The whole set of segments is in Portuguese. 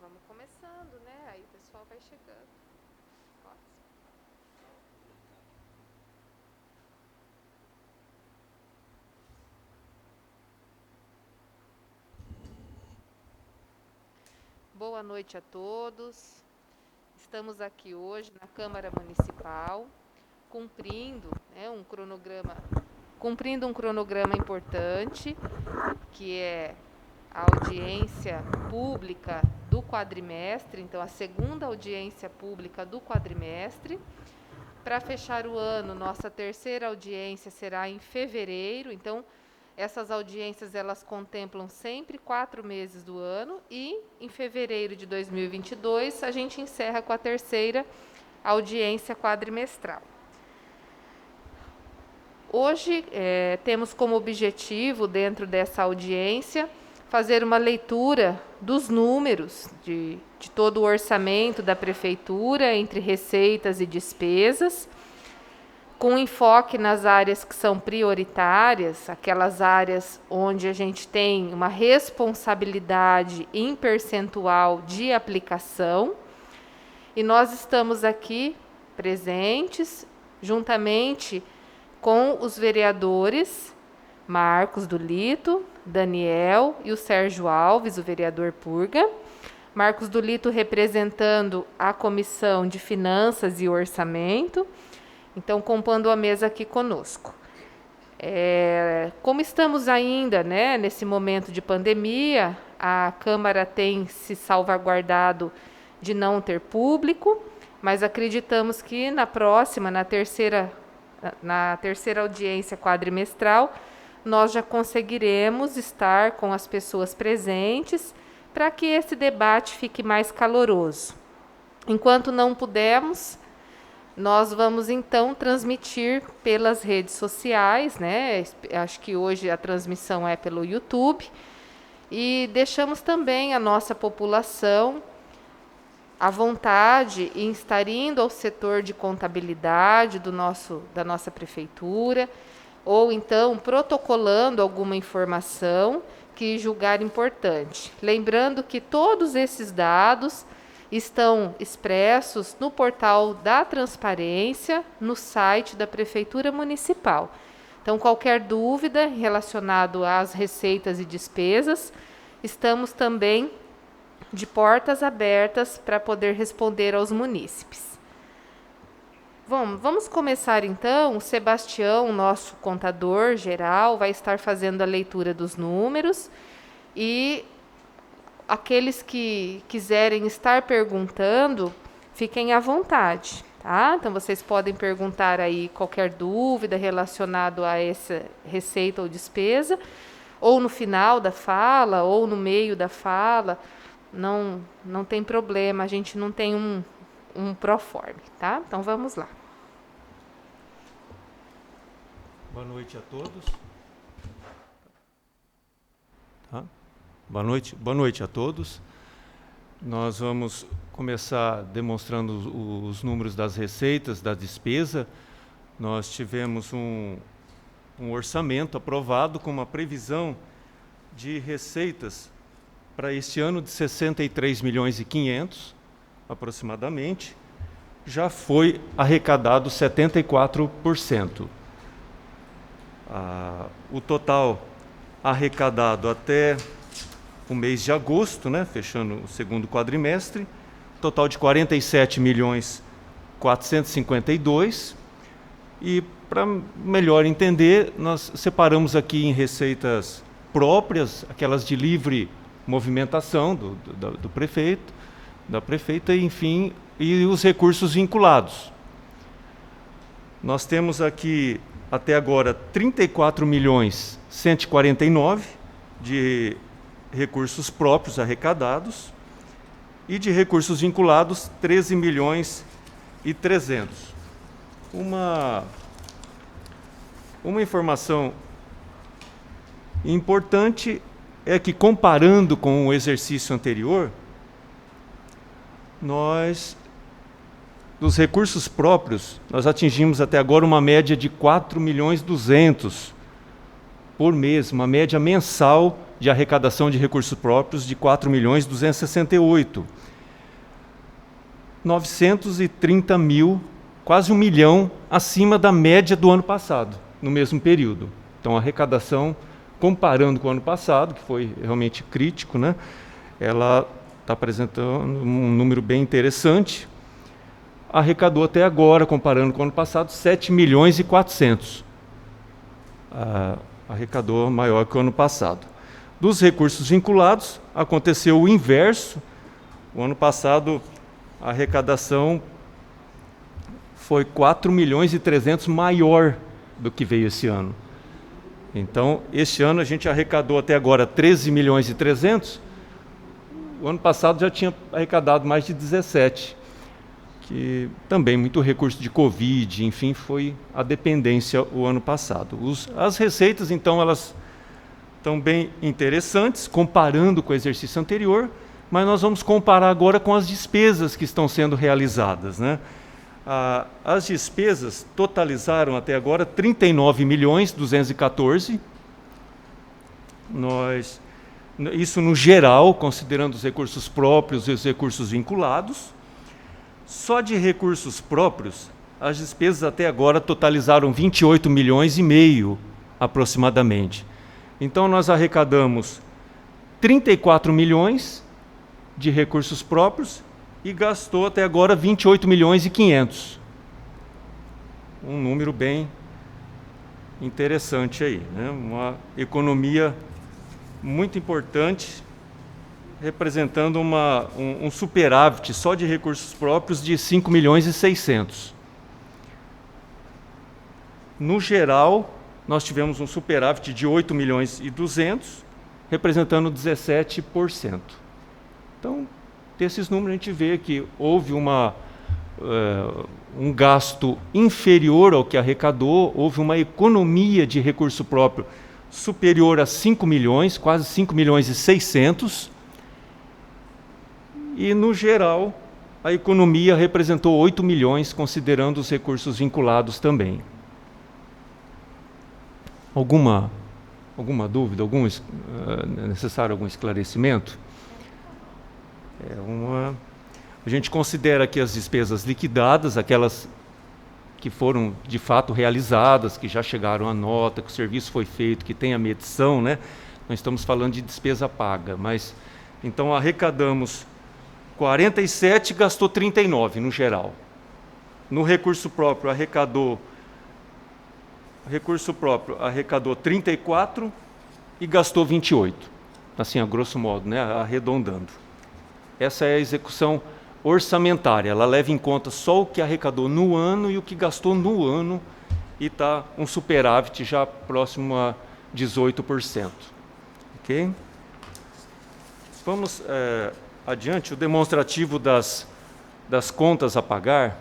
Vamos começando, né? Aí o pessoal vai chegando. Pode. Boa noite a todos. Estamos aqui hoje na Câmara Municipal, cumprindo, né, cumprindo um cronograma importante, que é a audiência pública do quadrimestre, então a segunda audiência pública do quadrimestre. Para fechar o ano, nossa terceira audiência será em fevereiro, então essas audiências elas contemplam sempre 4 meses do ano e em fevereiro de 2022 a gente encerra com a terceira audiência quadrimestral. Hoje temos como objetivo, dentro dessa audiência, fazer uma leitura dos números de todo o orçamento da Prefeitura, entre receitas e despesas, com enfoque nas áreas que são prioritárias, aquelas áreas onde a gente tem uma responsabilidade em percentual de aplicação. E nós estamos aqui presentes, juntamente com os vereadores Marcos do Lito, Daniel e o Sérgio Alves, o vereador Purga. Marcos do Lito representando a Comissão de Finanças e Orçamento, então compondo a mesa aqui conosco. Como estamos ainda, né, nesse momento de pandemia, a Câmara tem se salvaguardado de não ter público, mas acreditamos que na terceira audiência quadrimestral, nós já conseguiremos estar com as pessoas presentes para que esse debate fique mais caloroso. Enquanto não pudermos, nós vamos então transmitir pelas redes sociais, né? Acho que hoje a transmissão é pelo YouTube, e deixamos também a nossa população à vontade em estar indo ao setor de contabilidade da nossa prefeitura, ou então protocolando alguma informação que julgar importante. Lembrando que todos esses dados estão expressos no portal da transparência, no site da Prefeitura Municipal. Então, qualquer dúvida relacionada às receitas e despesas, estamos também de portas abertas para poder responder aos munícipes. Vamos começar então. O Sebastião, nosso contador geral, vai estar fazendo a leitura dos números, e aqueles que quiserem estar perguntando, fiquem à vontade, tá? Então vocês podem perguntar aí qualquer dúvida relacionada a essa receita ou despesa, ou no final da fala, ou no meio da fala. Não tem problema, a gente não tem um proforme, tá? Então vamos lá. Boa noite a todos. Tá? Boa noite a todos. Nós vamos começar demonstrando os números das receitas, da despesa. Nós tivemos um orçamento aprovado com uma previsão de receitas para este ano de 63 milhões e 500, aproximadamente. Já foi arrecadado 74%. O total arrecadado até o mês de agosto, né, fechando o segundo quadrimestre, total de 47 milhões 452. E para melhor entender, nós separamos aqui em receitas próprias, aquelas de livre movimentação do prefeito, da prefeita, enfim, e os recursos vinculados. Nós temos aqui, até agora, 34 milhões 149 de recursos próprios arrecadados, e de recursos vinculados, 13 milhões e 300. Uma informação importante é que, comparando com o exercício anterior, dos recursos próprios, nós atingimos até agora uma média de 4 milhões 200 por mês, uma média mensal de arrecadação de recursos próprios de 4.268.000. 930 mil, quase 1 milhão acima da média do ano passado, no mesmo período. Então, a arrecadação, comparando com o ano passado, que foi realmente crítico, né, ela está apresentando um número bem interessante. Arrecadou até agora, comparando com o ano passado, 7.400.000. Arrecadou maior que o ano passado. Dos recursos vinculados, aconteceu o inverso. O ano passado, a arrecadação foi 4.300.000 maior do que veio esse ano. Então, este ano a gente arrecadou até agora 13.300.000. O ano passado já tinha arrecadado mais de 17, que também muito recurso de Covid, enfim, foi a dependência o ano passado. As receitas, então, elas estão bem interessantes, comparando com o exercício anterior, mas nós vamos comparar agora com as despesas que estão sendo realizadas, né? As despesas totalizaram até agora 39.214.000. Isso no geral, considerando os recursos próprios e os recursos vinculados. Só de recursos próprios, as despesas até agora totalizaram 28,5 milhões aproximadamente. Então nós arrecadamos 34 milhões de recursos próprios e gastou até agora 28.500.000. Um número bem interessante aí, né? Uma economia muito importante, representando um superávit só de recursos próprios de 5.600.000. No geral, nós tivemos um superávit de 8.200.000, representando 17%. Então, desses números a gente vê que houve um gasto inferior ao que arrecadou, houve uma economia de recurso próprio superior a 5 milhões, quase 5.600.000, e no geral a economia representou 8 milhões, considerando os recursos vinculados também. Alguma dúvida, necessário algum esclarecimento? A gente considera que as despesas liquidadas, aquelas que foram de fato realizadas, que já chegaram à nota, que o serviço foi feito, que tem a medição, né? Nós estamos falando de despesa paga, mas então arrecadamos 47, gastou 39 no geral. No recurso próprio arrecadou 34 e gastou 28, assim a grosso modo, né? Arredondando. Essa é a execução orçamentária, ela leva em conta só o que arrecadou no ano e o que gastou no ano, e está um superávit já próximo a 18%. Ok? Vamos adiante, o demonstrativo das contas a pagar.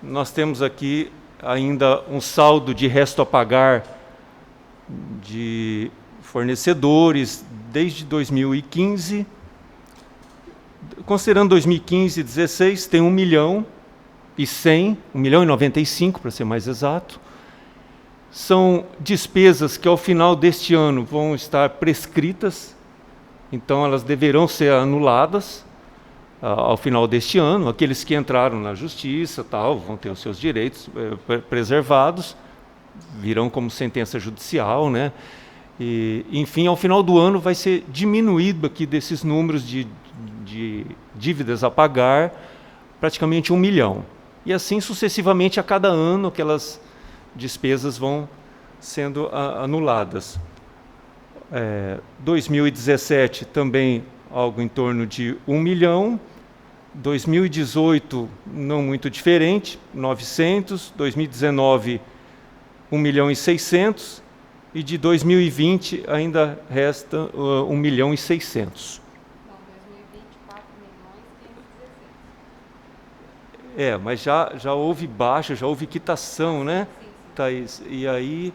Nós temos aqui ainda um saldo de resto a pagar de fornecedores desde 2015. Considerando 2015 e 2016, tem 1.100.000, para ser mais exato. São despesas que ao final deste ano vão estar prescritas, então elas deverão ser anuladas ao final deste ano. Aqueles que entraram na justiça vão ter os seus direitos preservados, virão como sentença judicial, né? E, enfim, ao final do ano vai ser diminuído aqui desses números de dívidas a pagar, praticamente 1 milhão. E assim sucessivamente a cada ano aquelas despesas vão sendo anuladas. 2017 também algo em torno de 1 milhão. 2018 não muito diferente, 900. 2019, 1.600.000. E de 2020 ainda resta 1.600.000. Bom, 2020, 4.516.000. Mas já houve baixa, já houve quitação, né, Thaís? E aí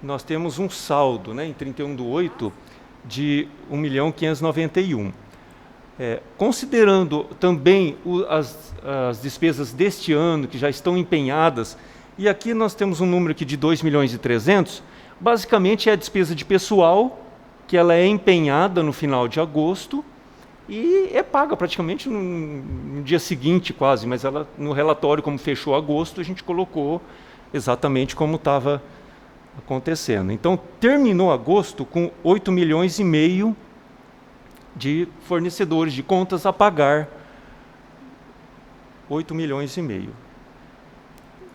nós temos um saldo, né, em 31/8 de 1.591.000. Considerando também as despesas deste ano, que já estão empenhadas E aqui nós temos um número aqui de 2.300.000, basicamente é a despesa de pessoal, que ela é empenhada no final de agosto e é paga praticamente no dia seguinte quase, mas ela, no relatório, como fechou agosto, a gente colocou exatamente como estava acontecendo. Então, terminou agosto com 8,5 milhões de fornecedores, de contas a pagar. 8,5 milhões.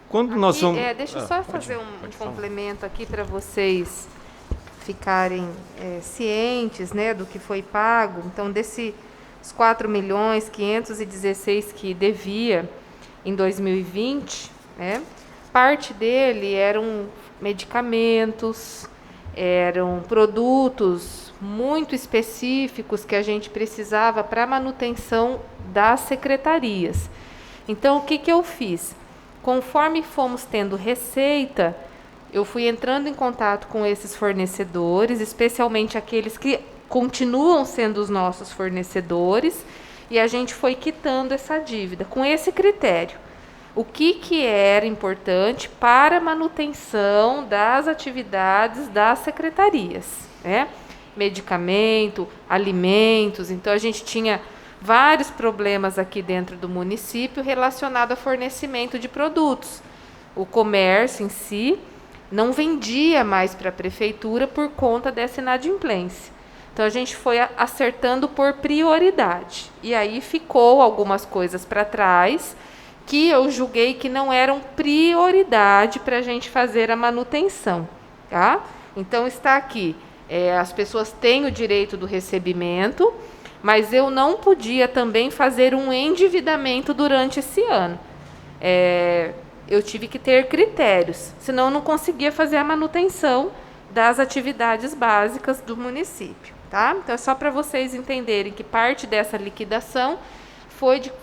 Quando aqui, nós vamos... deixa eu só fazer um complemento aqui para vocês ficarem cientes, né, do que foi pago. Então, desses 4.516.000 que devia em 2020, né, parte dele eram medicamentos, eram produtos muito específicos que a gente precisava para a manutenção das secretarias. Então, o que eu fiz? Conforme fomos tendo receita, eu fui entrando em contato com esses fornecedores, especialmente aqueles que continuam sendo os nossos fornecedores, e a gente foi quitando essa dívida com esse critério. O que era importante para a manutenção das atividades das secretarias, né? Medicamento, alimentos. Então, a gente tinha vários problemas aqui dentro do município relacionado a fornecimento de produtos. O comércio em si não vendia mais para a prefeitura por conta dessa inadimplência. Então, a gente foi acertando por prioridade. E aí ficou algumas coisas para trás que eu julguei que não eram prioridade para a gente fazer a manutenção. Tá? Então, está aqui. As pessoas têm o direito do recebimento, mas eu não podia também fazer um endividamento durante esse ano. Eu tive que ter critérios, senão eu não conseguia fazer a manutenção das atividades básicas do município. Tá? Então, é só para vocês entenderem que parte dessa liquidação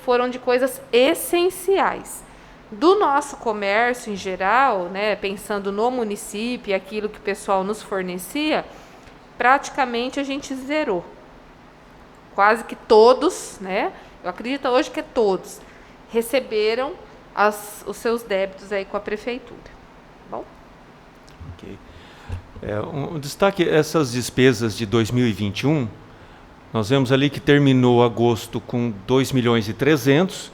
foram de coisas essenciais. Do nosso comércio em geral, né, pensando no município e aquilo que o pessoal nos fornecia, praticamente a gente zerou. Quase que todos, né, eu acredito hoje que todos, receberam os seus débitos aí com a prefeitura. Bom? Ok. Um destaque, essas despesas de 2021, nós vemos ali que terminou agosto com 2.300.000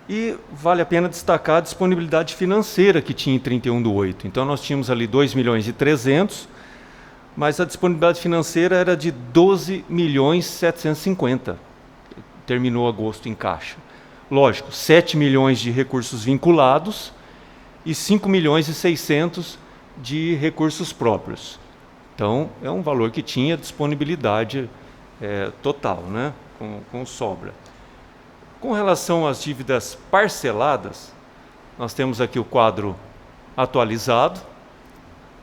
e vale a pena destacar a disponibilidade financeira que tinha em 31/8. Então, nós tínhamos ali 2.300.000, mas a disponibilidade financeira era de 12.750.000. Terminou agosto em caixa. Lógico, 7 milhões de recursos vinculados e 5.600.000 de recursos próprios. Então, é um valor que tinha disponibilidade total, né? com sobra. Com relação às dívidas parceladas, nós temos aqui o quadro atualizado,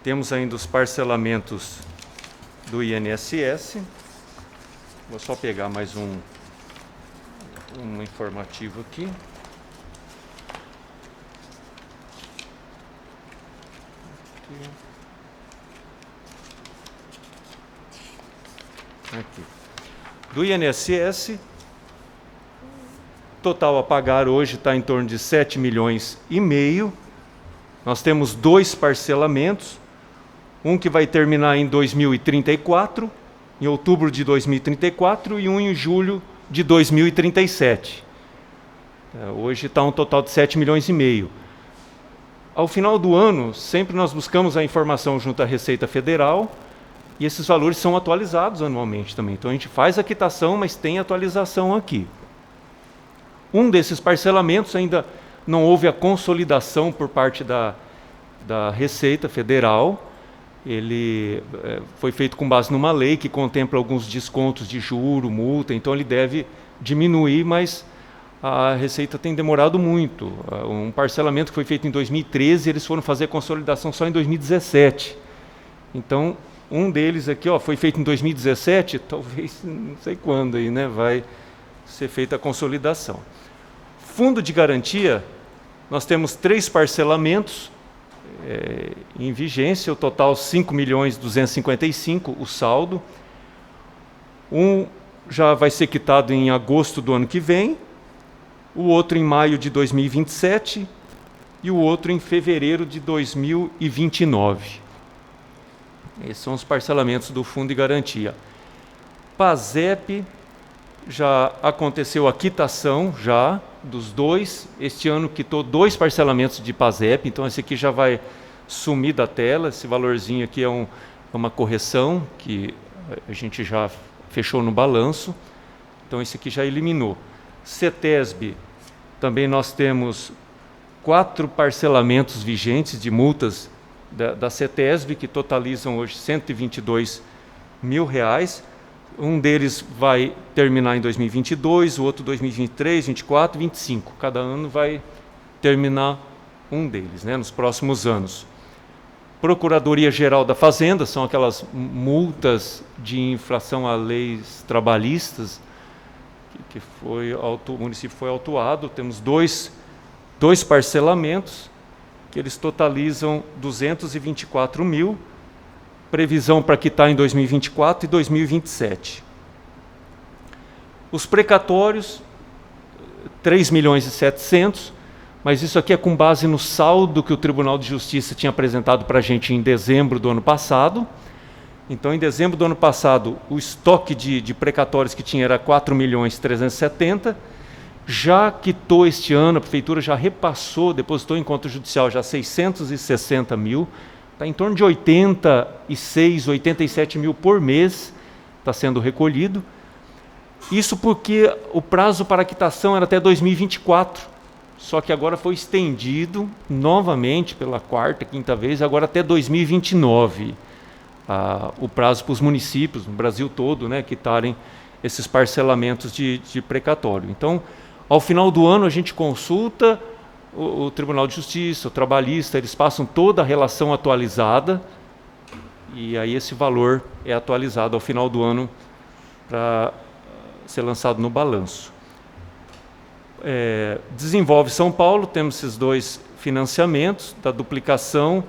temos ainda os parcelamentos do INSS. Vou só pegar mais um informativo aqui. Aqui. Do INSS, total a pagar hoje está em torno de 7,5 milhões. Nós temos 2 parcelamentos, um que vai terminar em 2034, em outubro de 2034, e um em julho de 2037. Hoje está um total de 7,5 milhões. Ao final do ano, sempre nós buscamos a informação junto à Receita Federal, e esses valores são atualizados anualmente também. Então, a gente faz a quitação, mas tem atualização aqui. Um desses parcelamentos ainda não houve a consolidação por parte da Receita Federal. Ele foi feito com base numa lei que contempla alguns descontos de juro, multa, então ele deve diminuir, mas a Receita tem demorado muito. Um parcelamento que foi feito em 2013, eles foram fazer a consolidação só em 2017. Então, um deles aqui foi feito em 2017, talvez, não sei quando, aí, né, vai ser feita a consolidação. Fundo de garantia, nós temos 3 parcelamentos em vigência, o total 5.255.000, o saldo. Um já vai ser quitado em agosto do ano que vem, o outro em maio de 2027 e o outro em fevereiro de 2029. Esses são os parcelamentos do Fundo de Garantia. PASEP, já aconteceu a quitação já dos dois. Este ano quitou 2 parcelamentos de PASEP, então esse aqui já vai sumir da tela. Esse valorzinho aqui é uma correção que a gente já fechou no balanço. Então esse aqui já eliminou. CETESB, também nós temos 4 parcelamentos vigentes de multas da CETESB, que totalizam hoje R$122 mil. Um deles vai terminar em 2022, o outro 2023, 2024, 2025. Cada ano vai terminar um deles, né, nos próximos anos. Procuradoria-Geral da Fazenda, são aquelas multas de infração a leis trabalhistas, que o município foi autuado. Temos dois parcelamentos, que eles totalizam 224 mil, previsão para quitar em 2024 e 2027. Os precatórios, 3 milhões e 700, mas isso aqui é com base no saldo que o Tribunal de Justiça tinha apresentado para a gente em dezembro do ano passado. Então, em dezembro do ano passado, o estoque de precatórios que tinha era 4 milhões e 370, já quitou este ano, a Prefeitura já repassou, depositou em conta judicial já 660 mil, está em torno de 86, 87 mil por mês está sendo recolhido. Isso porque o prazo para quitação era até 2024, só que agora foi estendido novamente pela 4ª, 5ª vez, agora até 2029, o prazo para os municípios no Brasil todo, né, quitarem esses parcelamentos de precatório. Então, ao final do ano, a gente consulta o Tribunal de Justiça, o trabalhista, eles passam toda a relação atualizada e aí esse valor é atualizado ao final do ano para ser lançado no balanço. Desenvolve São Paulo, temos esses 2 financiamentos, da duplicação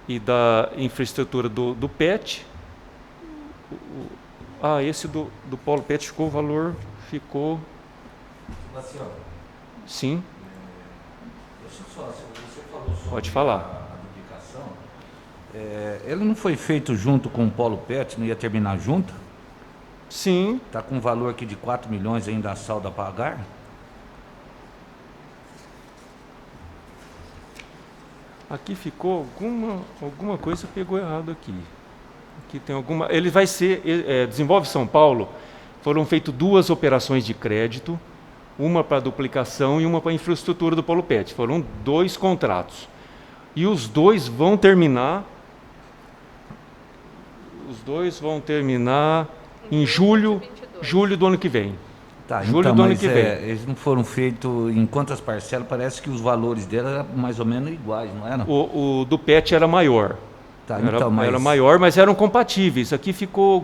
e da infraestrutura do PET. Esse do Polo PET ficou o valor, ficou... Sim. Deixa eu só, você falou sobre Pode falar. A duplicação. Ele não foi feito junto com o Polo PET, não ia terminar junto? Sim. Está com um valor aqui de 4 milhões ainda a saldo a pagar? Aqui ficou alguma coisa pegou errado aqui. Aqui tem alguma... Ele vai ser... Desenvolve São Paulo, foram feitas 2 operações de crédito, uma para duplicação e uma para infraestrutura do Polo PET. Foram 2 contratos. E os 2 vão terminar... em julho do ano que vem. Tá, julho então, do ano mas que vem. Eles não foram feitos em quantas parcelas? Parece que os valores dela eram mais ou menos iguais, não eram? O do PET era maior. Tá, era maior, mas eram compatíveis. Aqui ficou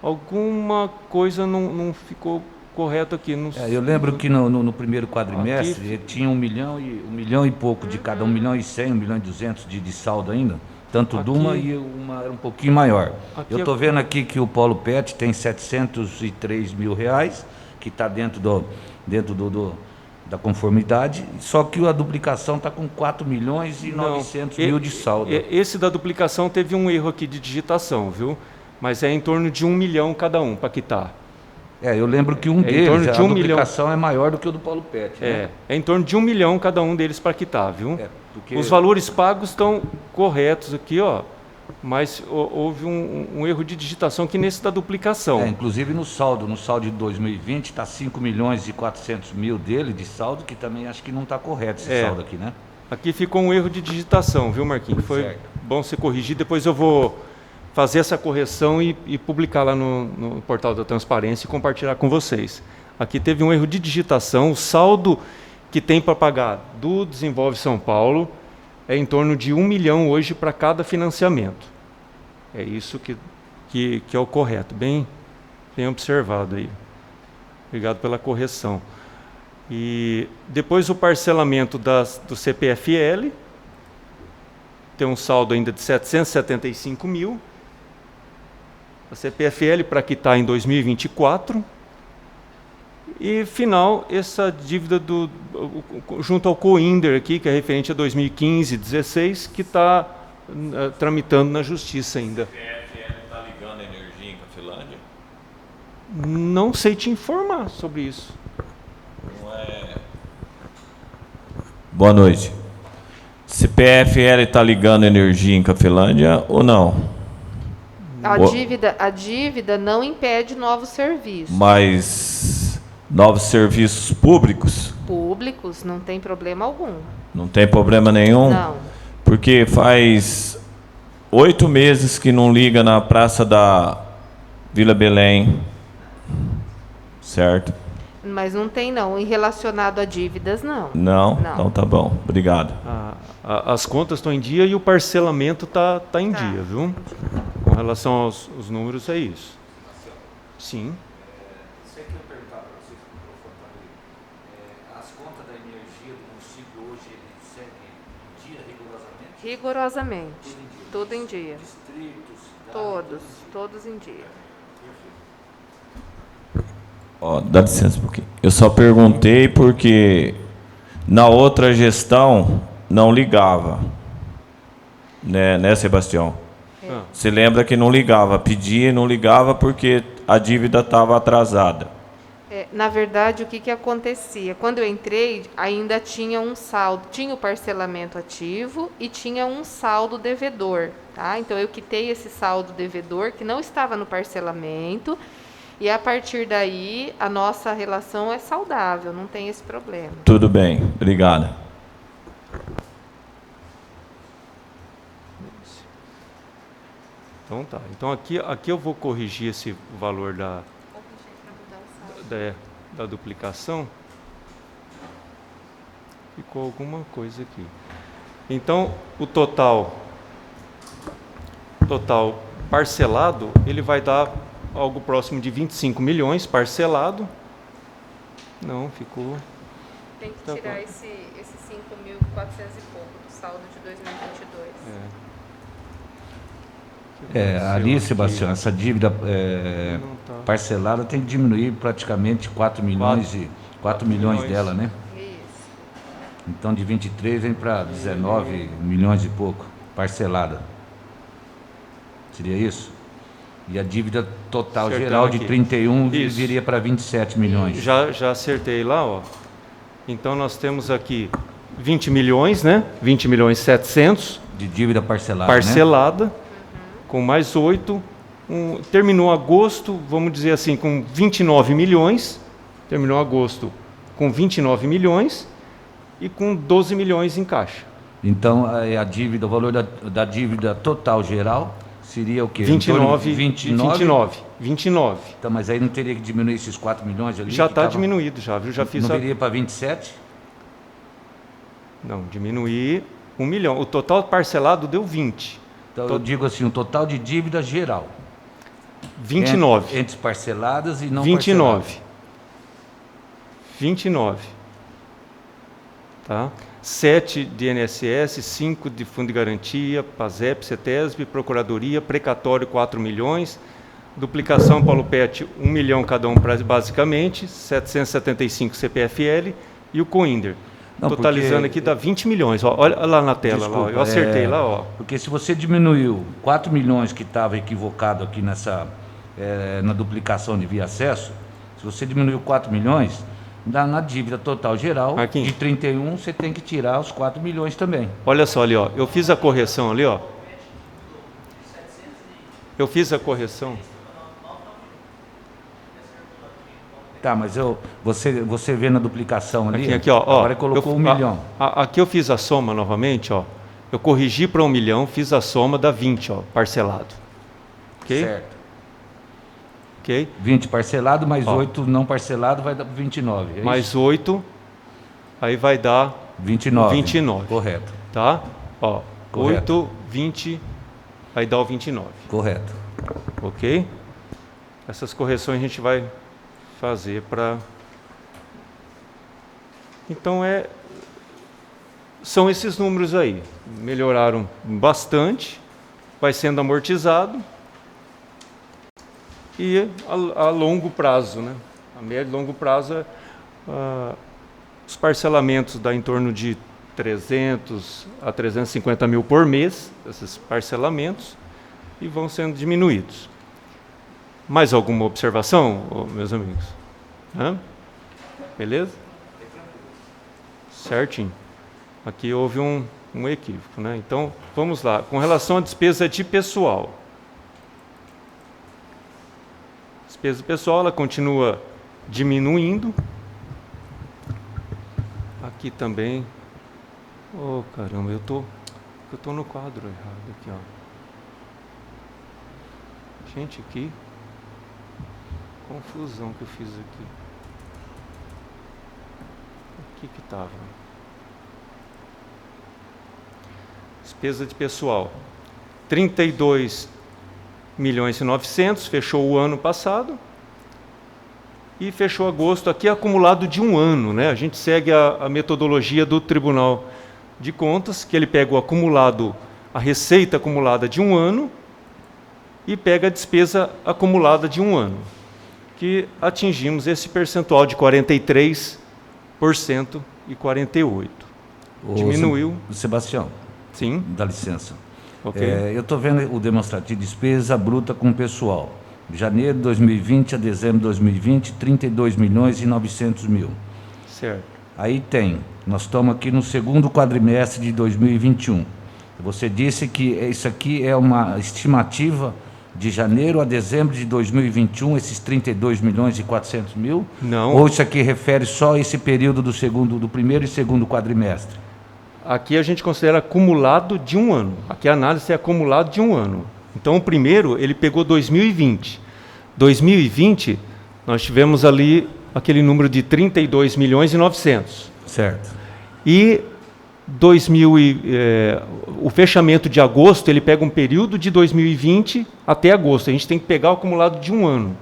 alguma coisa não ficou correto aqui. Eu lembro que no primeiro quadrimestre tinha 1 milhão e pouco de cada, 1 milhão e 100, 1 milhão e 200 de saldo ainda. Tanto de uma e uma era um pouquinho maior. Eu estou vendo aqui que o Polo PET tem 703 mil reais, que está dentro da conformidade, só que a duplicação está com 4 milhões e 900 mil de saldo. Esse da duplicação teve um erro aqui de digitação, viu? Mas é em torno de 1 milhão cada um para quitar. Eu lembro que deles, a duplicação é maior do que o do Polo PET. Né? É em torno de 1 milhão cada um deles para quitar, viu? Os valores pagos estão corretos aqui, ó, mas houve um erro de digitação aqui nesse da duplicação. Inclusive no saldo de 2020 está 5 milhões e 400 mil dele de saldo, que também acho que não está correto esse saldo aqui, né? Aqui ficou um erro de digitação, viu, Marquinhos? Foi bom você corrigir, depois eu vou fazer essa correção e publicar lá no portal da transparência e compartilhar com vocês. Aqui teve um erro de digitação, o saldo que tem para pagar do Desenvolve São Paulo é em torno de 1 milhão hoje para cada financiamento. É isso que é o correto, bem observado aí. Obrigado pela correção. E depois o parcelamento do CPFL, tem um saldo ainda de 775 mil. A CPFL para quitar em 2024. E, final, essa dívida junto ao Coinder aqui, que é referente a 2015, 2016, que está tramitando na Justiça ainda. A CPFL está ligando energia em Cafelândia? Não sei te informar sobre isso. Não é... Boa noite. CPFL está ligando energia em Cafelândia ou não? A dívida não impede novos serviços. Mas novos serviços públicos? Públicos, não tem problema algum. Não tem problema nenhum? Não. Porque faz 8 meses que não liga na Praça da Vila Belém, certo? Mas não tem, não. Em relacionado a dívidas, não. Não? Não. Então tá bom. Obrigado. As contas estão em dia e o parcelamento está em dia, viu? Com relação aos números, é isso. Sim. Você quer perguntar para vocês, o microfone está ali. As contas da energia do município hoje, ele segue em dia rigorosamente? Rigorosamente. Tudo em dia. Distritos? Todos em dia. Ó, dá licença um pouquinho. Eu só perguntei porque na outra gestão não ligava. Né, Sebastião? Você lembra que não ligava, pedia e não ligava porque a dívida estava atrasada. Na verdade, o que acontecia? Quando eu entrei, ainda tinha um saldo, tinha o parcelamento ativo e tinha um saldo devedor. Tá? Então, eu quitei esse saldo devedor, que não estava no parcelamento, e a partir daí, a nossa relação é saudável, não tem esse problema. Tudo bem, obrigado. Então tá. Então aqui eu vou corrigir esse valor da duplicação. Ficou alguma coisa aqui. Então o total parcelado, ele vai dar algo próximo de 25 milhões parcelado. Não, ficou... Tem que tirar esse 5.400 e pouco do saldo de 2022. Ali, Sebastião, essa dívida parcelada tem que diminuir praticamente 4 milhões dela, né? Isso. Então, de 23 vem para 19 milhões e pouco, parcelada. Seria isso? E a dívida total Acertando geral de aqui. 31 Isso. viria para 27 milhões. Já acertei lá, ó. Então nós temos aqui 20 milhões, né? 20 milhões 700 De dívida parcelada, parcelada, com mais 8. Terminou agosto, vamos dizer assim, com 29 milhões. Terminou agosto com 29 milhões e com 12 milhões em caixa. Então, a dívida, o valor da dívida total geral seria o quê? 29. Então, mas aí não teria que diminuir esses 4 milhões ali? Já está diminuído, já, viu? Já fiz Não viria para 27? Não, diminuir 1 milhão. O total parcelado deu 20. Então, eu digo assim, o total de dívida geral. 29. Entre parceladas e não 29. parceladas. 29. Tá? 7 de INSS, 5 de Fundo de Garantia, PASEP, CETESB, Procuradoria, precatório 4 milhões, duplicação Paulo Pet 1 milhão cada um basicamente, 775 CPFL e o Coinder. Não, totalizando aqui dá 20 milhões. Ó, olha lá na tela, Desculpa, lá, eu acertei lá, ó. Porque se você diminuiu 4 milhões que estava equivocado aqui na duplicação de via acesso, se você diminuiu 4 milhões, na dívida total geral, aqui. De 31, você tem que tirar os 4 milhões também. Olha só ali, ó. Eu fiz a correção ali, ó. Eu fiz a correção. Tá, mas você vê na duplicação ali, Aqui, ó. agora colocou 1 milhão. Aqui eu fiz a soma novamente, ó. Eu corrigi para 1 milhão, fiz a soma, dá 20, ó, parcelado. Ok? Certo. Ok? 20 parcelado, mais 8 não parcelado, vai dar 29. É mais isso? 8, aí vai dar 29. 29. Correto. Tá? Ó, Correto. 8, 20, aí dá o 29. Correto. Ok? Essas correções a gente vai fazer para... Então, são esses números aí. Melhoraram bastante, vai sendo amortizado e a longo prazo, né? A médio e longo prazo, os parcelamentos dá em torno de 300 a 350 mil por mês, esses parcelamentos, e vão sendo diminuídos. Mais alguma observação, meus amigos? Beleza? Certinho. Aqui houve um equívoco, né? Então, vamos lá. Com relação à despesa de pessoal. Despesa pessoal, ela continua diminuindo. Aqui também. Oh, caramba, eu tô no quadro errado aqui, ó. Gente, aqui. Confusão que eu fiz aqui. Aqui que estava. Despesa de pessoal. 32 milhões e 900, fechou o ano passado. E fechou agosto aqui acumulado de um ano, né? A gente segue a metodologia do Tribunal de Contas, que ele pega o acumulado, a receita acumulada de um ano e pega a despesa acumulada de um ano, que atingimos esse percentual de 43% e 48%. Diminuiu. Sebastião, sim, dá licença. Okay. Eu estou vendo o demonstrativo de despesa bruta com o pessoal. De janeiro de 2020 a dezembro de 2020, 32 milhões e 900 mil. Certo. Aí nós estamos aqui no segundo quadrimestre de 2021. Você disse que isso aqui é uma estimativa de janeiro a dezembro de 2021, esses 32 milhões e 400 mil? Não. Ou isso aqui refere só a esse período do primeiro e segundo quadrimestre? Aqui a gente considera acumulado de um ano. Aqui a análise é acumulado de um ano. Então, o primeiro, ele pegou 2020. 2020, nós tivemos ali aquele número de 32 milhões e 900. Certo. E o fechamento de agosto, ele pega um período de 2020 até agosto. A gente tem que pegar o acumulado de um ano.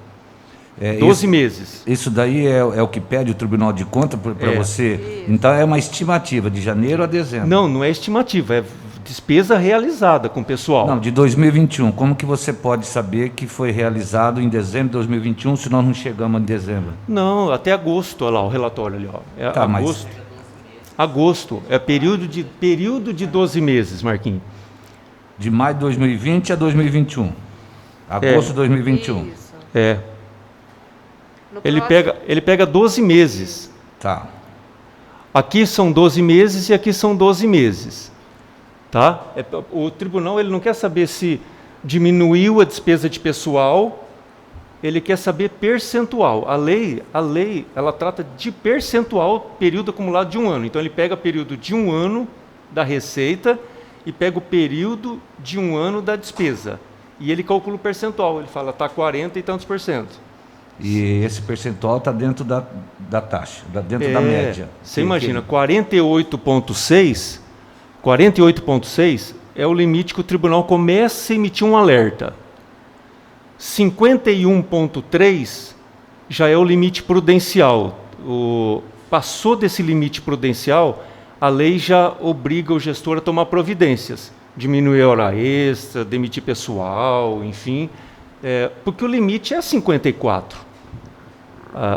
12 meses. Isso daí é o que pede o Tribunal de Contas para você? Então, é uma estimativa de janeiro a dezembro. Não é estimativa, é despesa realizada com o pessoal. Não, de 2021. Como que você pode saber que foi realizado em dezembro de 2021 se nós não chegamos em dezembro? Não, até agosto, olha lá o relatório ali. Ó. Agosto. Mas... Agosto é período de 12 meses, Marquinhos. De maio de 2020 a 2021. Agosto de 2021. Isso. Ele pega 12 meses. Tá. Aqui são 12 meses e aqui são 12 meses. Tá? O tribunal ele não quer saber se diminuiu a despesa de pessoal, ele quer saber percentual. A lei ela trata de percentual período acumulado de um ano. Então ele pega o período de um ano da receita e pega o período de um ano da despesa. E ele calcula o percentual, ele fala, está 40 e tantos por cento. E esse percentual está dentro da taxa, dentro da média. Você imagina, 48,6 é o limite que o tribunal começa a emitir um alerta. 51,3 já é o limite prudencial. Passou desse limite prudencial, a lei já obriga o gestor a tomar providências. Diminuir a hora extra, demitir pessoal, enfim. Porque o limite é 54.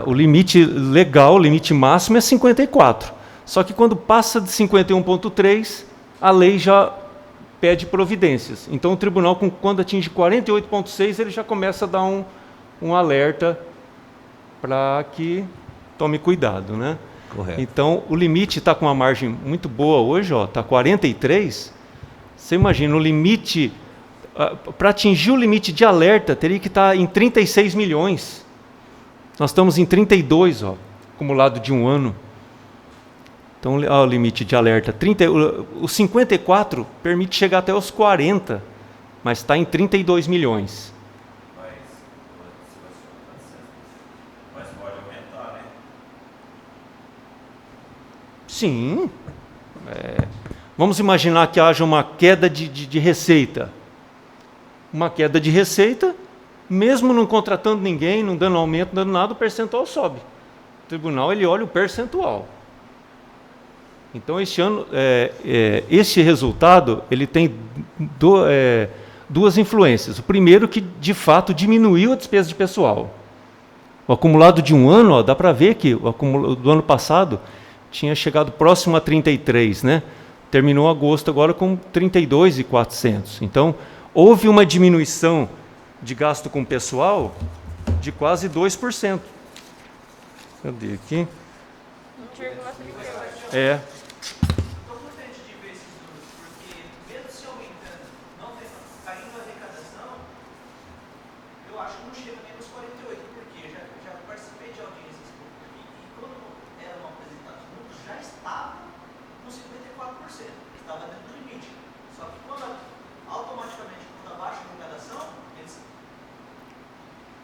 O limite legal, o limite máximo é 54. Só que quando passa de 51,3, a lei já pede providências. Então o tribunal, quando atinge 48,6, ele já começa a dar um alerta para que tome cuidado, né? Correto. Então o limite está com uma margem muito boa hoje, está 43. Você imagina, o limite, para atingir o limite de alerta, teria que estar em 36 milhões. Nós estamos em 32, acumulado de um ano. Então, o limite de alerta, o 54 permite chegar até os 40, mas está em 32 milhões. Mas pode aumentar, né? Sim. Vamos imaginar que haja uma queda de receita. Uma queda de receita, mesmo não contratando ninguém, não dando aumento, não dando nada, o percentual sobe. O tribunal ele olha o percentual. Então, este ano, este resultado ele tem duas influências. O primeiro, que de fato diminuiu a despesa de pessoal. O acumulado de um ano, ó, dá para ver que o acumulado do ano passado tinha chegado próximo a 33, né? Terminou agosto agora com 32.400. Então, houve uma diminuição de gasto com pessoal de quase 2%. Cadê aqui? 1,38. É. Estou contente de ver esses números, porque mesmo se aumentando, não caindo a arrecadação, eu acho que não chega nem nos 48, porque já participei de audiências e quando eram apresentados os números, já estava com 54%, estava dentro do limite. Só que quando automaticamente quando abaixa a arrecadação, eles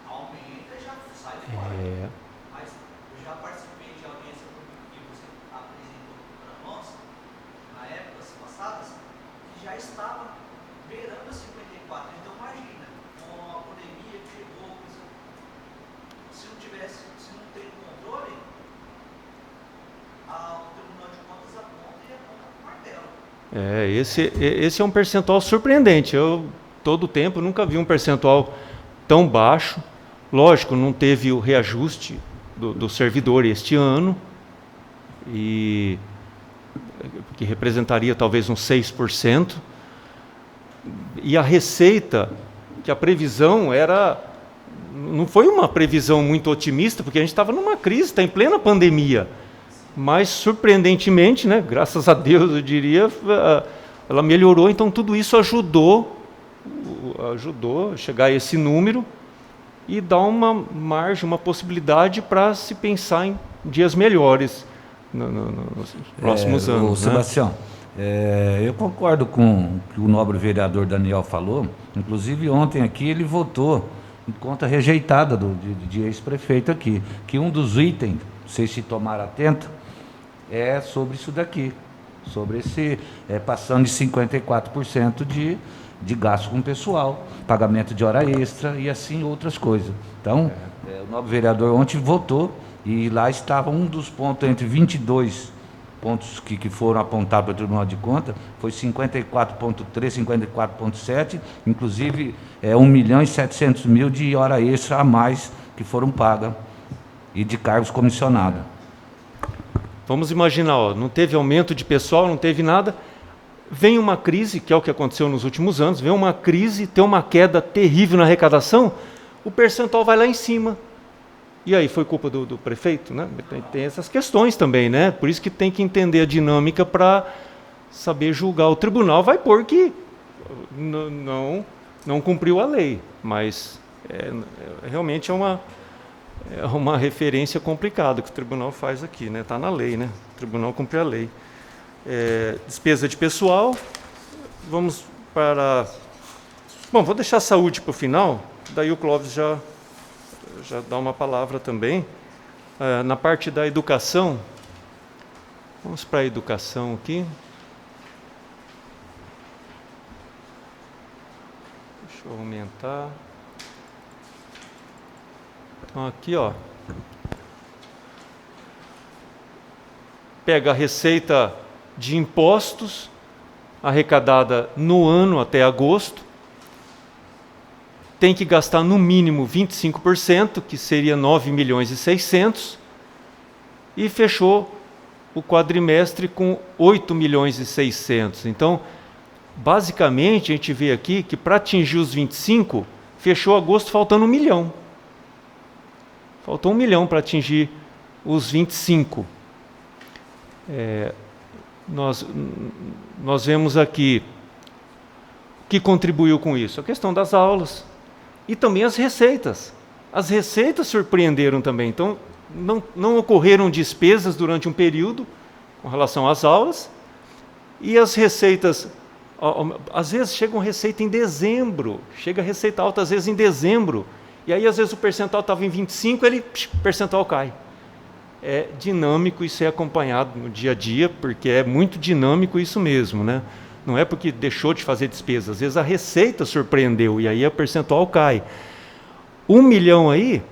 aumenta e já sai de fora. Mas eu já participei de audiência que você apresentou para nós, na épocas passadas, que já estava beirando a 54. Então imagina, com a pandemia que chegou, se não tem controle, o Tribunal de Contas aponta e aponta com martelo. Esse é um percentual surpreendente. Eu, todo o tempo, nunca vi um percentual tão baixo. Lógico, não teve o reajuste do servidor este ano, que representaria talvez uns 6%. E a receita, que a previsão não foi uma previsão muito otimista, porque a gente estava numa crise, está em plena pandemia. Mas, surpreendentemente, né, graças a Deus, eu diria, ela melhorou. Então, tudo isso ajudou a chegar a esse número e dar uma margem, uma possibilidade para se pensar em dias melhores nos próximos anos. Sebastião, eu concordo com o que o nobre vereador Daniel falou. Inclusive, ontem aqui ele votou em conta rejeitada de ex-prefeito aqui, que um dos itens, vocês se tomaram atento, é sobre isso daqui, sobre esse passando de 54% de gasto com pessoal, pagamento de hora extra e assim outras coisas. Então, o nobre vereador ontem votou e lá estava um dos pontos, entre 22 pontos que foram apontados para o Tribunal de Contas, foi 54,3, 54,7, inclusive 1.700.000 de hora extra a mais que foram pagas e de cargos comissionados. Vamos imaginar, ó, não teve aumento de pessoal, não teve nada. Vem uma crise, que é o que aconteceu nos últimos anos, vem uma crise, tem uma queda terrível na arrecadação, o percentual vai lá em cima. E aí, foi culpa do prefeito? Né? Tem essas questões também, né? Por isso que tem que entender a dinâmica para saber julgar. O tribunal vai pôr que não cumpriu a lei, mas realmente é uma referência complicada que o tribunal faz aqui, né? Está na lei, né? O tribunal cumpre a lei. Despesa de pessoal, vamos para... Bom, vou deixar a saúde para o final, daí o Clóvis já dá uma palavra também. Na parte da educação, vamos para a educação aqui. Deixa eu aumentar. Então aqui, ó, pega a receita de impostos arrecadada no ano até agosto, tem que gastar no mínimo 25%, que seria 9.600.000, e fechou o quadrimestre com 8.600.000. Então, basicamente, a gente vê aqui que para atingir os 25, fechou agosto faltando 1 milhão. Faltou 1 milhão para atingir os 25. Nós vemos aqui o que contribuiu com isso. A questão das aulas e também as receitas. As receitas surpreenderam também. Então, não ocorreram despesas durante um período com relação às aulas, e as receitas, às vezes chega uma receita em dezembro, chega a receita alta às vezes em dezembro, e aí às vezes o percentual estava em 25, o percentual cai. É dinâmico, isso é acompanhado no dia a dia, porque é muito dinâmico isso mesmo, né? Não é porque deixou de fazer despesa, às vezes a receita surpreendeu, e aí o percentual cai. 1 milhão aí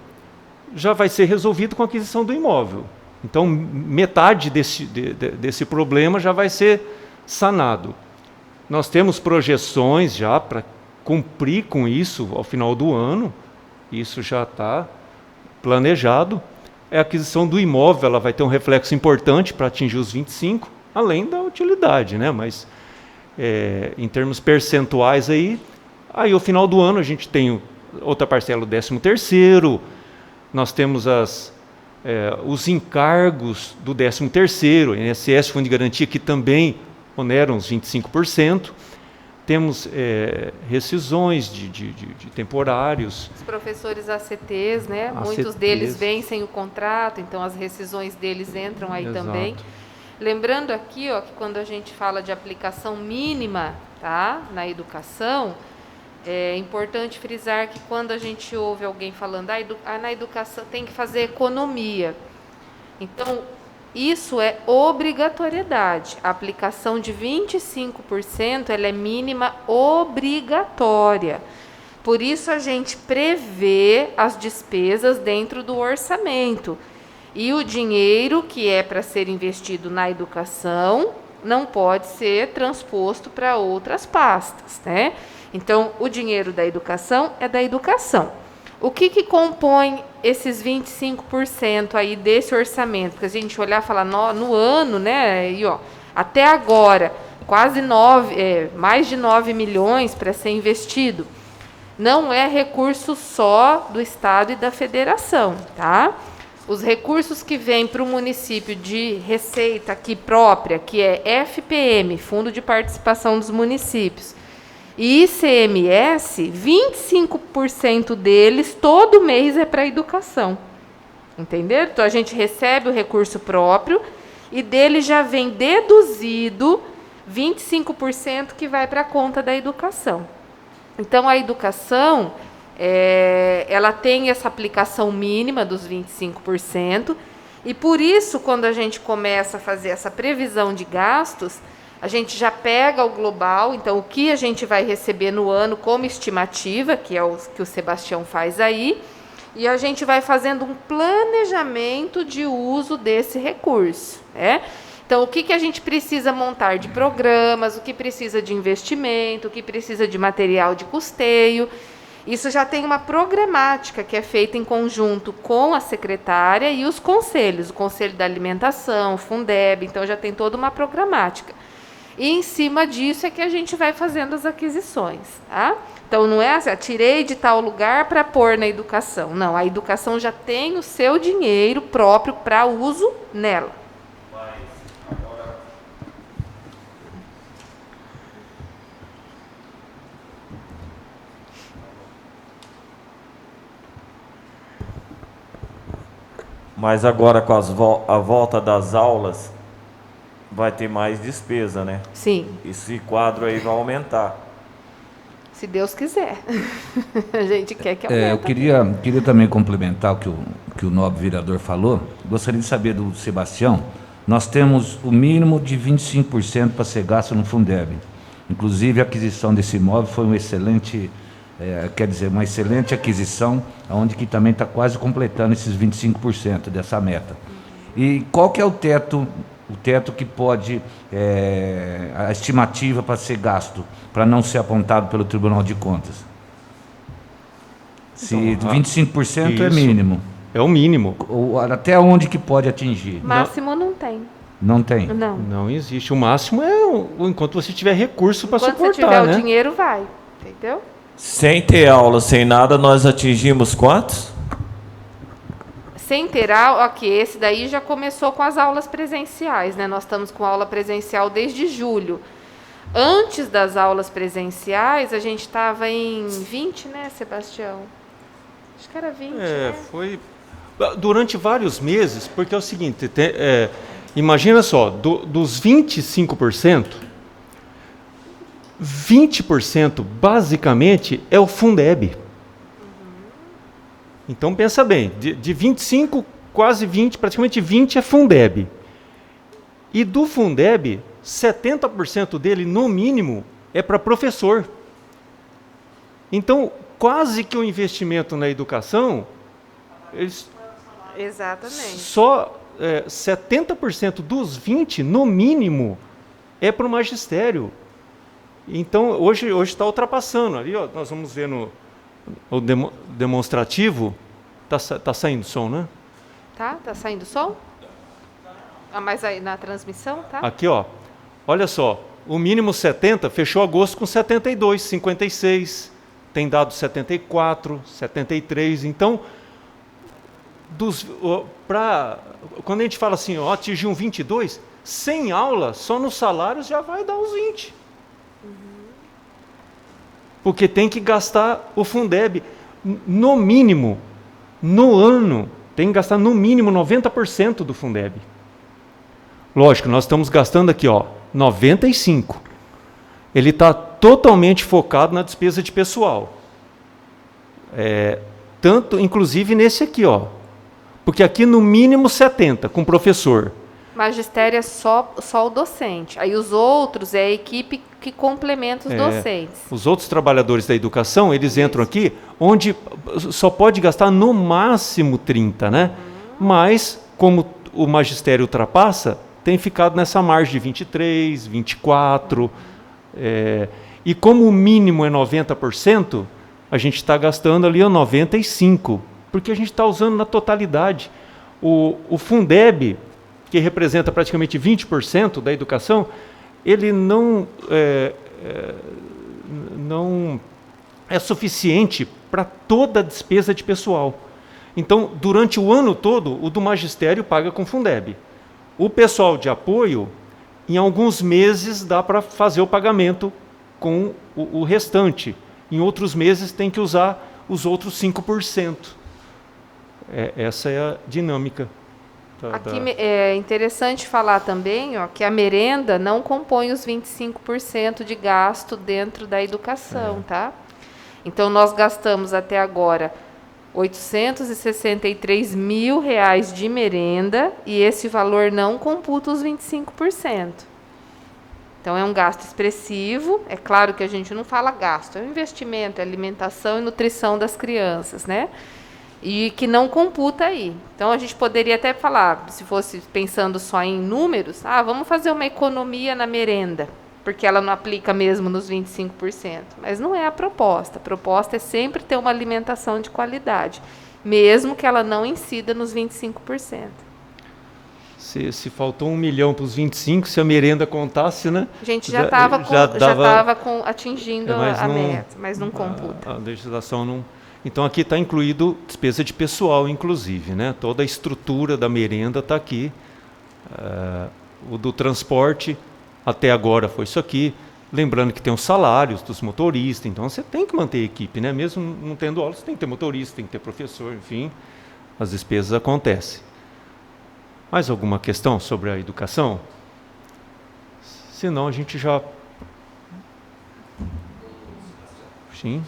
já vai ser resolvido com a aquisição do imóvel. Então, metade desse problema já vai ser sanado. Nós temos projeções já para cumprir com isso ao final do ano, isso já está planejado. A aquisição do imóvel, ela vai ter um reflexo importante para atingir os 25, além da utilidade, né? Mas em termos percentuais aí ao final do ano a gente tem outra parcela, o 13º, nós temos os encargos do 13º, INSS, Fundo de Garantia, que também oneram os 25%. Temos rescisões de temporários. Os professores ACTs, né? ACTs. Muitos deles vencem o contrato, então as rescisões deles entram aí Exato. também. Lembrando aqui, ó, que quando a gente fala de aplicação mínima, tá, na educação, é importante frisar que quando a gente ouve alguém falando na educação tem que fazer economia. Então, isso é obrigatoriedade. A aplicação de 25% ela é mínima obrigatória. Por isso a gente prevê as despesas dentro do orçamento. E o dinheiro que é para ser investido na educação não pode ser transposto para outras pastas, né? Então, o dinheiro da educação é da educação. O que compõe esses 25% aí desse orçamento? Porque a gente olhar e falar no ano, né? E, até agora, mais de 9 milhões para ser investido. Não é recurso só do Estado e da Federação, tá? Os recursos que vêm para o município de receita aqui própria, que é FPM, Fundo de Participação dos Municípios, e ICMS, 25% deles, todo mês é para a educação. Entenderam? Então, a gente recebe o recurso próprio e dele já vem deduzido 25% que vai para a conta da educação. Então, a educação, ela tem essa aplicação mínima dos 25%, e por isso, quando a gente começa a fazer essa previsão de gastos, a gente já pega o global, então o que a gente vai receber no ano como estimativa, que é o que o Sebastião faz aí, e a gente vai fazendo um planejamento de uso desse recurso, né? Então, o que a gente precisa montar de programas, o que precisa de investimento, o que precisa de material de custeio. Isso já tem uma programática que é feita em conjunto com a secretária e os conselhos, o Conselho da Alimentação, o Fundeb, então já tem toda uma programática. E em cima disso é que a gente vai fazendo as aquisições, tá? Então, não é assim, tirei de tal lugar para pôr na educação. Não, a educação já tem o seu dinheiro próprio para uso nela. Mas agora com a volta das aulas, vai ter mais despesa, né? Sim. Esse quadro aí vai aumentar. Se Deus quiser. A gente quer que aumente. Eu queria também complementar o que o nobre vereador falou. Gostaria de saber do Sebastião. Nós temos o mínimo de 25% para ser gasto no Fundeb. Inclusive, a aquisição desse imóvel foi uma excelente aquisição, onde que também está quase completando esses 25% dessa meta. E qual que é o teto que pode, a estimativa para ser gasto, para não ser apontado pelo Tribunal de Contas? Se 25% isso é mínimo. É o mínimo. Até onde que pode atingir? Máximo não tem. Não tem? Não. Não existe. O máximo é enquanto você tiver recurso para suportar, Quando você tiver né? o dinheiro, vai. Entendeu? Sem ter aula, sem nada, nós atingimos quantos? Sem ter aula, aqui, esse daí já começou com as aulas presenciais, né? Nós estamos com aula presencial desde julho. Antes das aulas presenciais, a gente estava em 20, né, Sebastião? Acho que era 20, né? Foi durante vários meses, porque é o seguinte, imagina só, dos 25%, 20% basicamente é o Fundeb. Então pensa bem, de 25, quase 20, praticamente 20 é Fundeb. E do Fundeb, 70% dele, no mínimo, é para professor. Então, quase que o investimento na educação, Exatamente. só 70% dos 20, no mínimo, é para o magistério. Então, hoje está ultrapassando. Ali, ó, nós vamos ver no demonstrativo, Tá saindo som, né? Tá saindo som? Mas aí na transmissão, tá? Aqui, ó. Olha só. O mínimo 70 fechou agosto com 72, 56. Tem dado 74, 73. Então, quando a gente fala assim, ó, atingiu um 22, sem aula, só nos salários já vai dar uns 20. Porque tem que gastar o Fundeb, no mínimo, no ano, tem que gastar no mínimo 90% do Fundeb. Lógico, nós estamos gastando aqui, ó, 95. Ele está totalmente focado na despesa de pessoal. Tanto, inclusive, nesse aqui, ó. Porque aqui no mínimo 70, com professor. Magistério é só o docente. Aí os outros é a equipe que complementa os docentes. Os outros trabalhadores da educação, eles entram aqui, onde só pode gastar no máximo 30, né? Mas, como o magistério ultrapassa, tem ficado nessa margem de 23, 24. E como o mínimo é 90%, a gente está gastando ali 95%, porque a gente está usando na totalidade. O Fundeb, que representa praticamente 20% da educação, ele não é suficiente para toda a despesa de pessoal. Então, durante o ano todo, o do magistério paga com Fundeb. O pessoal de apoio, em alguns meses, dá para fazer o pagamento com o restante. Em outros meses, tem que usar os outros 5%. Essa é a dinâmica. Aqui é interessante falar também, ó, que a merenda não compõe os 25% de gasto dentro da educação, tá? Então, nós gastamos até agora R$863 mil de merenda e esse valor não computa os 25%. Então, é um gasto expressivo. É claro que a gente não fala gasto, é um investimento, é alimentação e nutrição das crianças, né? E que não computa aí. Então, a gente poderia até falar, se fosse pensando só em números, vamos fazer uma economia na merenda, porque ela não aplica mesmo nos 25%. Mas não é a proposta. A proposta é sempre ter uma alimentação de qualidade, mesmo que ela não incida nos 25%. Se faltou 1 milhão para os 25, se a merenda contasse, né? A gente já estava atingindo a meta, mas não computa. A legislação não... Então, aqui está incluído despesa de pessoal, inclusive, né? Toda a estrutura da merenda está aqui. O do transporte, até agora foi isso aqui. Lembrando que tem os salários dos motoristas, então você tem que manter a equipe, né? Mesmo não tendo aula, você tem que ter motorista, tem que ter professor, enfim, as despesas acontecem. Mais alguma questão sobre a educação? Senão a gente já... Sim.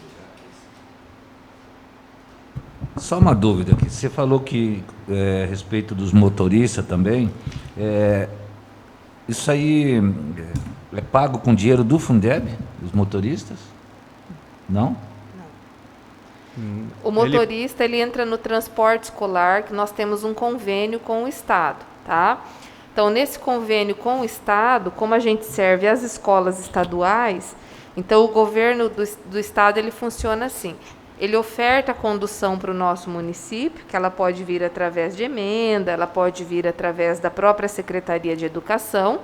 Só uma dúvida aqui. Você falou que, a respeito dos motoristas também, isso aí é pago com dinheiro do Fundeb, os motoristas? Não? O motorista, ele entra no transporte escolar, que nós temos um convênio com o Estado, tá? Então, nesse convênio com o Estado, como a gente serve as escolas estaduais, então o governo do Estado, ele funciona assim. Ele oferta a condução para o nosso município, que ela pode vir através de emenda, ela pode vir através da própria Secretaria de Educação.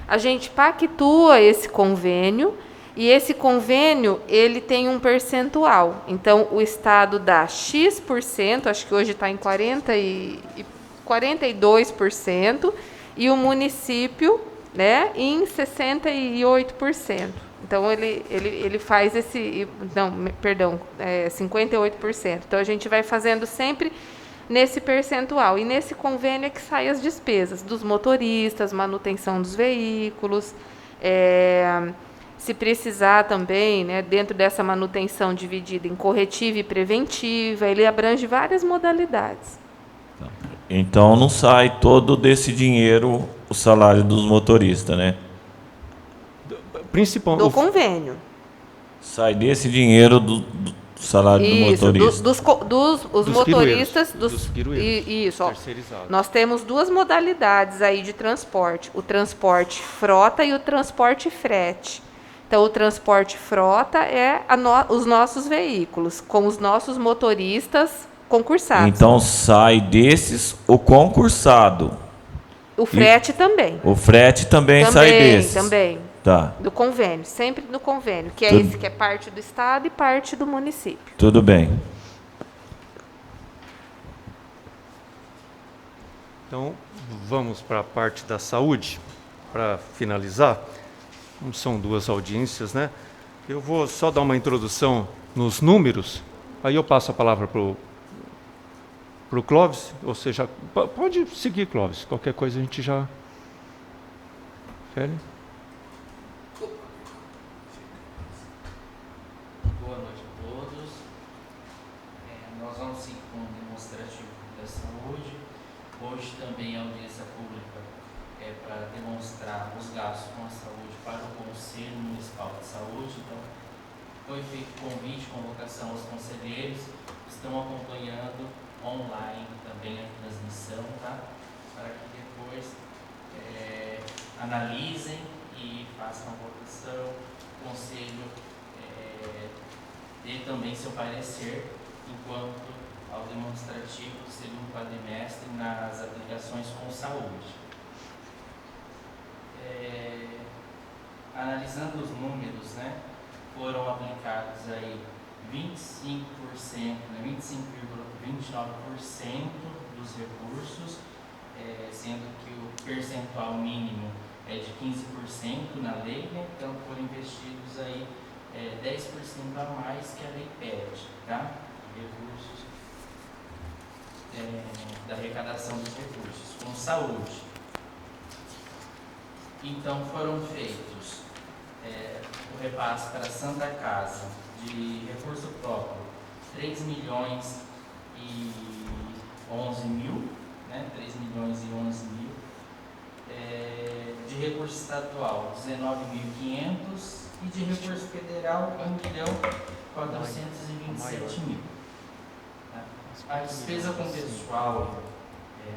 A gente pactua esse convênio, e esse convênio, ele tem um percentual. Então, o Estado dá X%, acho que hoje está em 42%, e o município, né, em 68%. Então, ele faz esse... Não, perdão, 58%. Então, a gente vai fazendo sempre nesse percentual. E nesse convênio é que saem as despesas dos motoristas, manutenção dos veículos, se precisar também, né, dentro dessa manutenção dividida em corretiva e preventiva, ele abrange várias modalidades. Então, não sai todo desse dinheiro o salário dos motoristas, né? Do convênio. Sai desse dinheiro do salário do motorista. Dos motoristas, dos quirueiros, isso, ó. Nós temos duas modalidades aí de transporte: o transporte frota e o transporte frete. Então, o transporte frota é os nossos veículos, com os nossos motoristas concursados. Então sai desses o concursado. O frete também. O frete também sai desses. Também. Tá. Do convênio, sempre no convênio, que é Tudo. esse que é parte do Estado e parte do município. Tudo bem. Então, vamos para a parte da saúde, para finalizar. Como são 2 audiências, né? Eu vou só dar uma introdução nos números, aí eu passo a palavra para o Clóvis, ou seja, pode seguir, Clóvis, qualquer coisa a gente já... Félix? Boa noite a todos. Nós vamos seguir com o demonstrativo da saúde. Hoje também a audiência pública é para demonstrar os gastos com a saúde para o Conselho Municipal de Saúde. Então, foi feito convite, convocação aos conselheiros, estão acompanhando online também a transmissão, tá? Para que depois analisem e façam a votação. O Conselho dê também seu parecer enquanto ao demonstrativo do segundo quadrimestre nas aplicações com saúde. Analisando os números, né, foram aplicados aí 25%, 25,29% dos recursos, sendo que o percentual mínimo é de 15% na lei, né? Então foram investidos aí 10% a mais que a lei pede, tá? Recursos da arrecadação dos recursos com saúde. Então foram feitos o repasse para a Santa Casa de recurso próprio 3.011.000, né? 3.011.000. De recurso estadual 19.500 e de recurso federal 1.427.000. A despesa com pessoal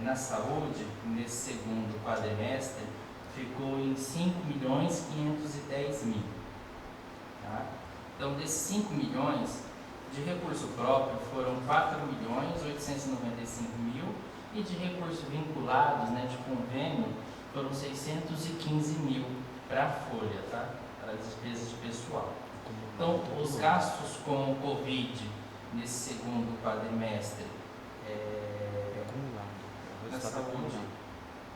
na saúde nesse segundo quadrimestre ficou em 5.510.000. Tá? Então, desses 5 milhões de recurso próprio foram 4.895.000 e de recursos vinculados, né, de convênio, foram 615.000 para a folha, tá? Para as despesas de pessoal. Então, os gastos com o Covid nesse segundo quadrimestre na saúde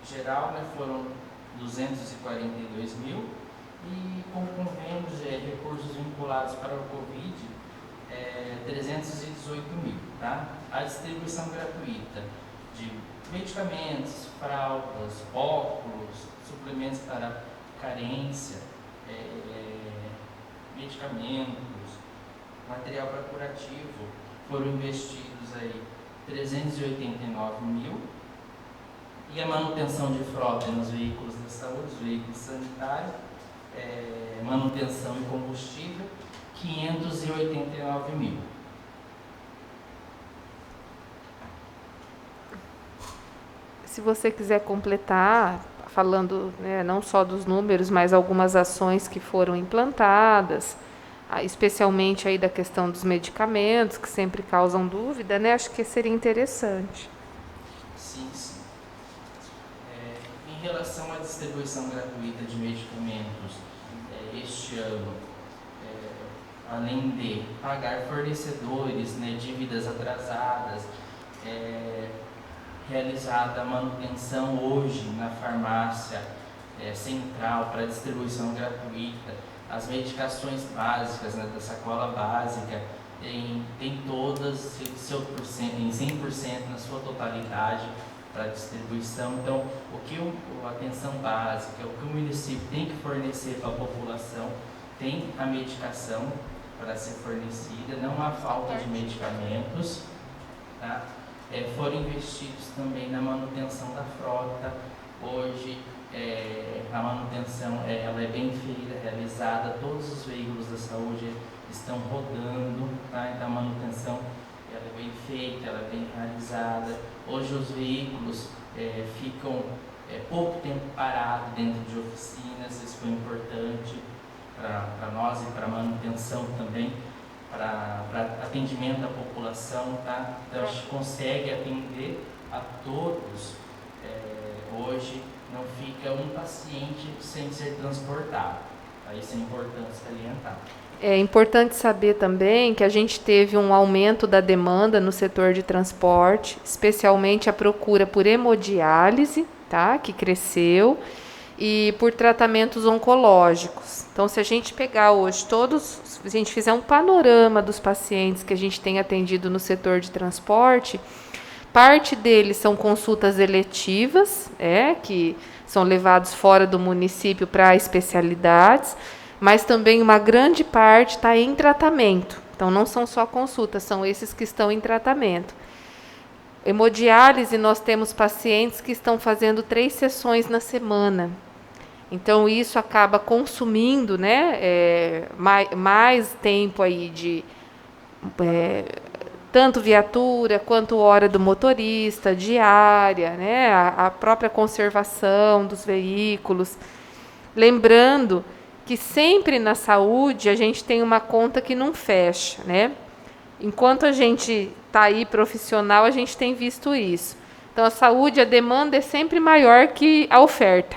geral, né, foram 242.000 e com convênios de recursos vinculados para o Covid 318.000, tá? A distribuição gratuita de medicamentos, fraldas, óculos, suplementos para carência, medicamentos, material para curativo, foram investidos aí 389.000. E a manutenção de frota nos veículos da saúde, os veículos sanitários, manutenção e combustível, 589.000. Se você quiser completar, falando, né, não só dos números, mas algumas ações que foram implantadas, especialmente aí da questão dos medicamentos, que sempre causam dúvida, né? Acho que seria interessante. Sim. Em relação à distribuição gratuita de medicamentos, este ano, além de pagar fornecedores, né, dívidas atrasadas, realizada a manutenção hoje na farmácia central para distribuição gratuita, as medicações básicas, né, da sacola básica, tem todas em 100% na sua totalidade para distribuição. Então, a atenção básica, o que o município tem que fornecer para a população, tem a medicação para ser fornecida, não há falta de medicamentos, tá? Foram investidos também na manutenção da frota. Hoje a manutenção ela é bem feita, realizada, todos os veículos da saúde estão rodando, tá? Então a manutenção ela é bem feita, ela é bem realizada. Hoje os veículos ficam pouco tempo parados dentro de oficinas, isso foi importante para nós e para a manutenção também. atendimento à população, tá? Então a gente consegue atender a todos. Hoje não fica um paciente sem ser transportado. Isso é importante salientar. É importante saber também que a gente teve um aumento da demanda no setor de transporte, especialmente a procura por hemodiálise, tá? Que cresceu, e por tratamentos oncológicos. Então, se a gente pegar hoje se a gente fizer um panorama dos pacientes que a gente tem atendido no setor de transporte, parte deles são consultas eletivas, que são levados fora do município para especialidades, mas também uma grande parte está em tratamento. Então, não são só consultas, são esses que estão em tratamento. Hemodiálise, nós temos pacientes que estão fazendo 3 sessões na semana. Então, isso acaba consumindo, né, mais tempo aí de tanto viatura quanto hora do motorista, diária, né, a própria conservação dos veículos. Lembrando que sempre na saúde a gente tem uma conta que não fecha, né? Enquanto a gente está aí profissional, a gente tem visto isso. Então, a saúde, a demanda é sempre maior que a oferta.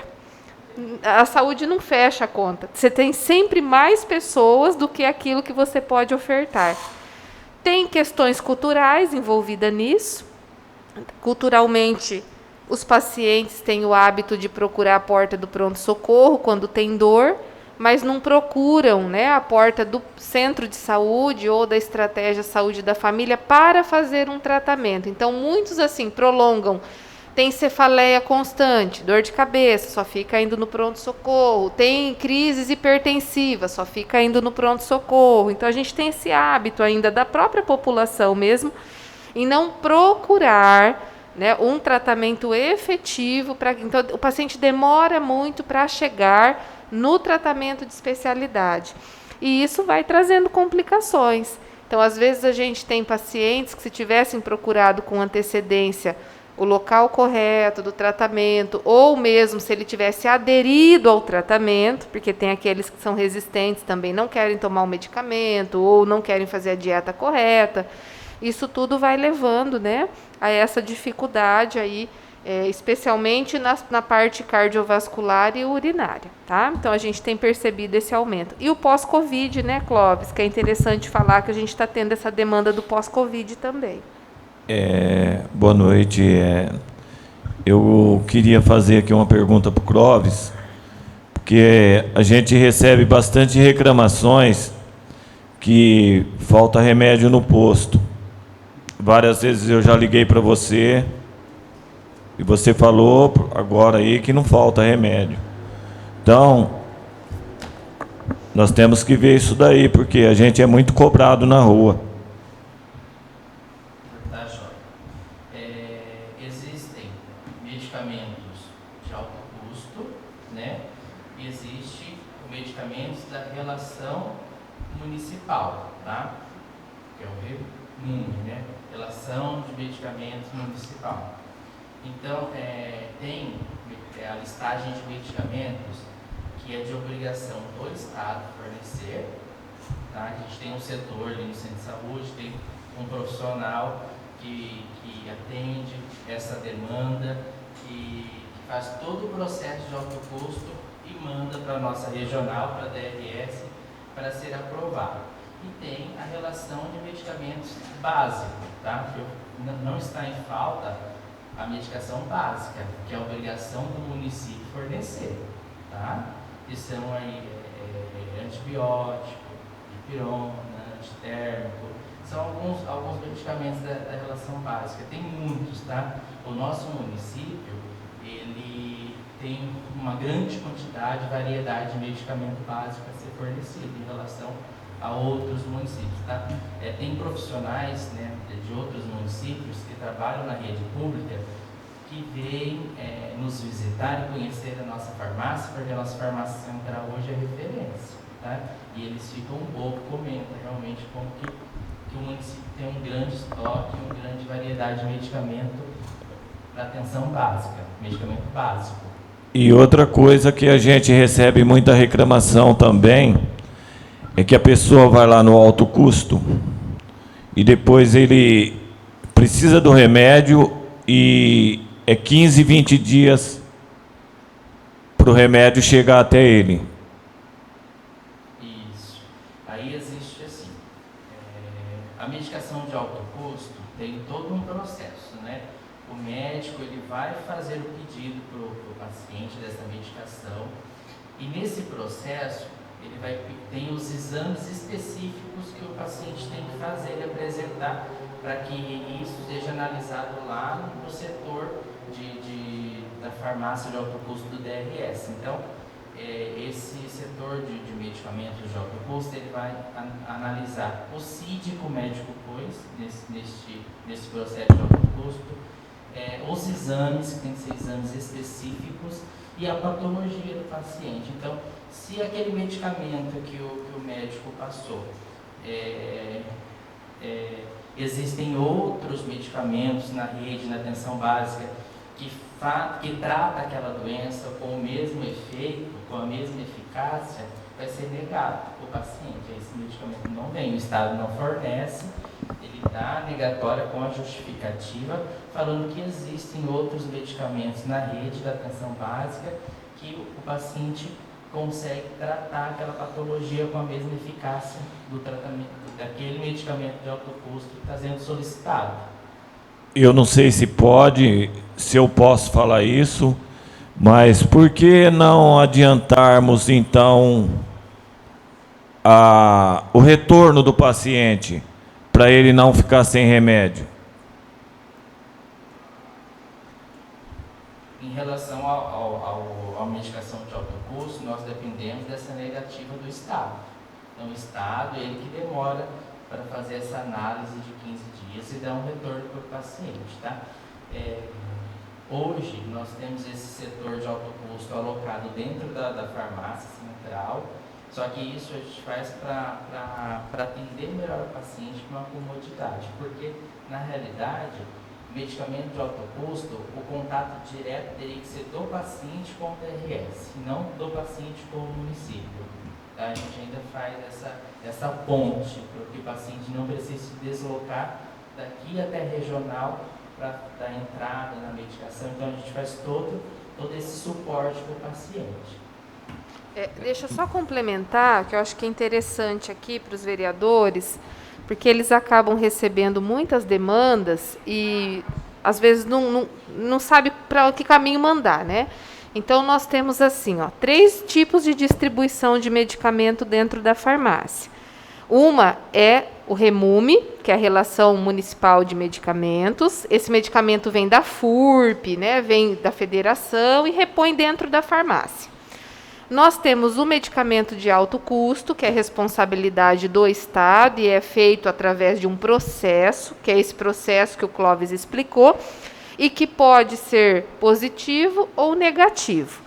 A saúde não fecha a conta. Você tem sempre mais pessoas do que aquilo que você pode ofertar. Tem questões culturais envolvidas nisso. Culturalmente, os pacientes têm o hábito de procurar a porta do pronto-socorro quando tem dor, mas não procuram, né, a porta do centro de saúde ou da estratégia saúde da família para fazer um tratamento. Então, muitos assim prolongam. Tem cefaleia constante, dor de cabeça, só fica indo no pronto-socorro. Tem crises hipertensivas, só fica indo no pronto-socorro. Então, a gente tem esse hábito ainda da própria população mesmo em não procurar, né, um tratamento efetivo. Então, o paciente demora muito para chegar no tratamento de especialidade. E isso vai trazendo complicações. Então, às vezes, a gente tem pacientes que, se tivessem procurado com antecedência o local correto do tratamento, ou mesmo se ele tivesse aderido ao tratamento, porque tem aqueles que são resistentes também, não querem tomar o medicamento, ou não querem fazer a dieta correta, isso tudo vai levando, né, a essa dificuldade aí, especialmente na parte cardiovascular e urinária, tá? Então, a gente tem percebido esse aumento. E o pós-Covid, né, Clóvis, que é interessante falar que a gente está tendo essa demanda do pós-Covid também. Boa noite. Eu queria fazer aqui uma pergunta para o Clóvis, porque a gente recebe bastante reclamações que falta remédio no posto. Várias vezes eu já liguei para você e você falou agora aí que não falta remédio. Então, nós temos que ver isso daí, porque a gente é muito cobrado na rua. Existem medicamentos de alto custo, né? E existe medicamentos da relação municipal, tá? Que é o REMUM, né? Relação de medicamentos municipal. Então, tem a listagem de medicamentos que é de obrigação do Estado fornecer, tá? A gente tem um setor ali no centro de saúde, tem um profissional que atende essa demanda, que faz todo o processo de alto custo e manda para a nossa regional, para a DRS, para ser aprovado. E tem a relação de medicamentos básicos, tá? Não está em falta a medicação básica, que é a obrigação do município fornecer, tá? Que são aí antibiótico, dipirona, antitérmico. São alguns medicamentos da relação básica. Tem muitos, tá? O nosso município, ele tem uma grande quantidade, variedade de medicamento básico a ser fornecido em relação a outros municípios, tá? Tem profissionais, né, de outros municípios que trabalham na rede pública que vêm nos visitar e conhecer a nossa farmácia, porque a nossa farmácia central hoje é referência, tá? E eles ficam comentam realmente como que o município tem um grande estoque, uma grande variedade de medicamento para atenção básica, medicamento básico. E outra coisa que a gente recebe muita reclamação também é que a pessoa vai lá no alto custo e depois ele precisa do remédio e é 15, 20 dias para o remédio chegar até ele. Isso. Aí existe assim, a medicação de alto custo tem todo um processo, né? O médico ele vai fazer o pedido para o paciente dessa medicação e nesse processo ele tem os exames específicos que o paciente tem que fazer e apresentar para que isso seja analisado lá no setor da farmácia de alto custo do DRS. Então, esse setor de medicamentos de alto custo, ele vai analisar o CID que o médico pôs nesse processo de alto custo, os exames, que tem que ser exames específicos, e a patologia do paciente. Então, se aquele medicamento que o médico passou, existem outros medicamentos na rede, na atenção básica, que trata aquela doença com o mesmo efeito, com a mesma eficácia, vai ser negado para o paciente. Esse medicamento não vem, o Estado não fornece, ele dá a negatória com a justificativa, falando que existem outros medicamentos na rede da atenção básica que o paciente consegue tratar aquela patologia com a mesma eficácia do tratamento daquele medicamento de alto custo que está sendo solicitado. Eu não sei se eu posso falar isso, mas por que não adiantarmos, então, o retorno do paciente, para ele não ficar sem remédio? Em relação à medicação de alto custo, nós dependemos dessa negativa do Estado. Então, o Estado, ele que demora para fazer essa análise de 15 dias e dar um retorno para o paciente, tá? Hoje, nós temos esse setor de alto custo alocado dentro da farmácia central, só que isso a gente faz para atender melhor o paciente com uma comodidade, porque, na realidade, medicamento de alto custo, o contato direto teria que ser do paciente com o DRS, e não do paciente com o município. A gente ainda faz essa ponte, para que o paciente não precise se deslocar daqui até a regional para dar entrada na medicação. Então, a gente faz todo esse suporte para o paciente. Deixa eu só complementar, que eu acho que é interessante aqui para os vereadores, porque eles acabam recebendo muitas demandas e, às vezes, não sabe para que caminho mandar, né? Então, nós temos, assim, 3 tipos de distribuição de medicamento dentro da farmácia. Uma é o REMUME, que é a Relação Municipal de Medicamentos. Esse medicamento vem da FURP, né? Vem da federação e repõe dentro da farmácia. Nós temos o medicamento de alto custo, que é responsabilidade do Estado e é feito através de um processo, que é esse processo que o Clóvis explicou, e que pode ser positivo ou negativo.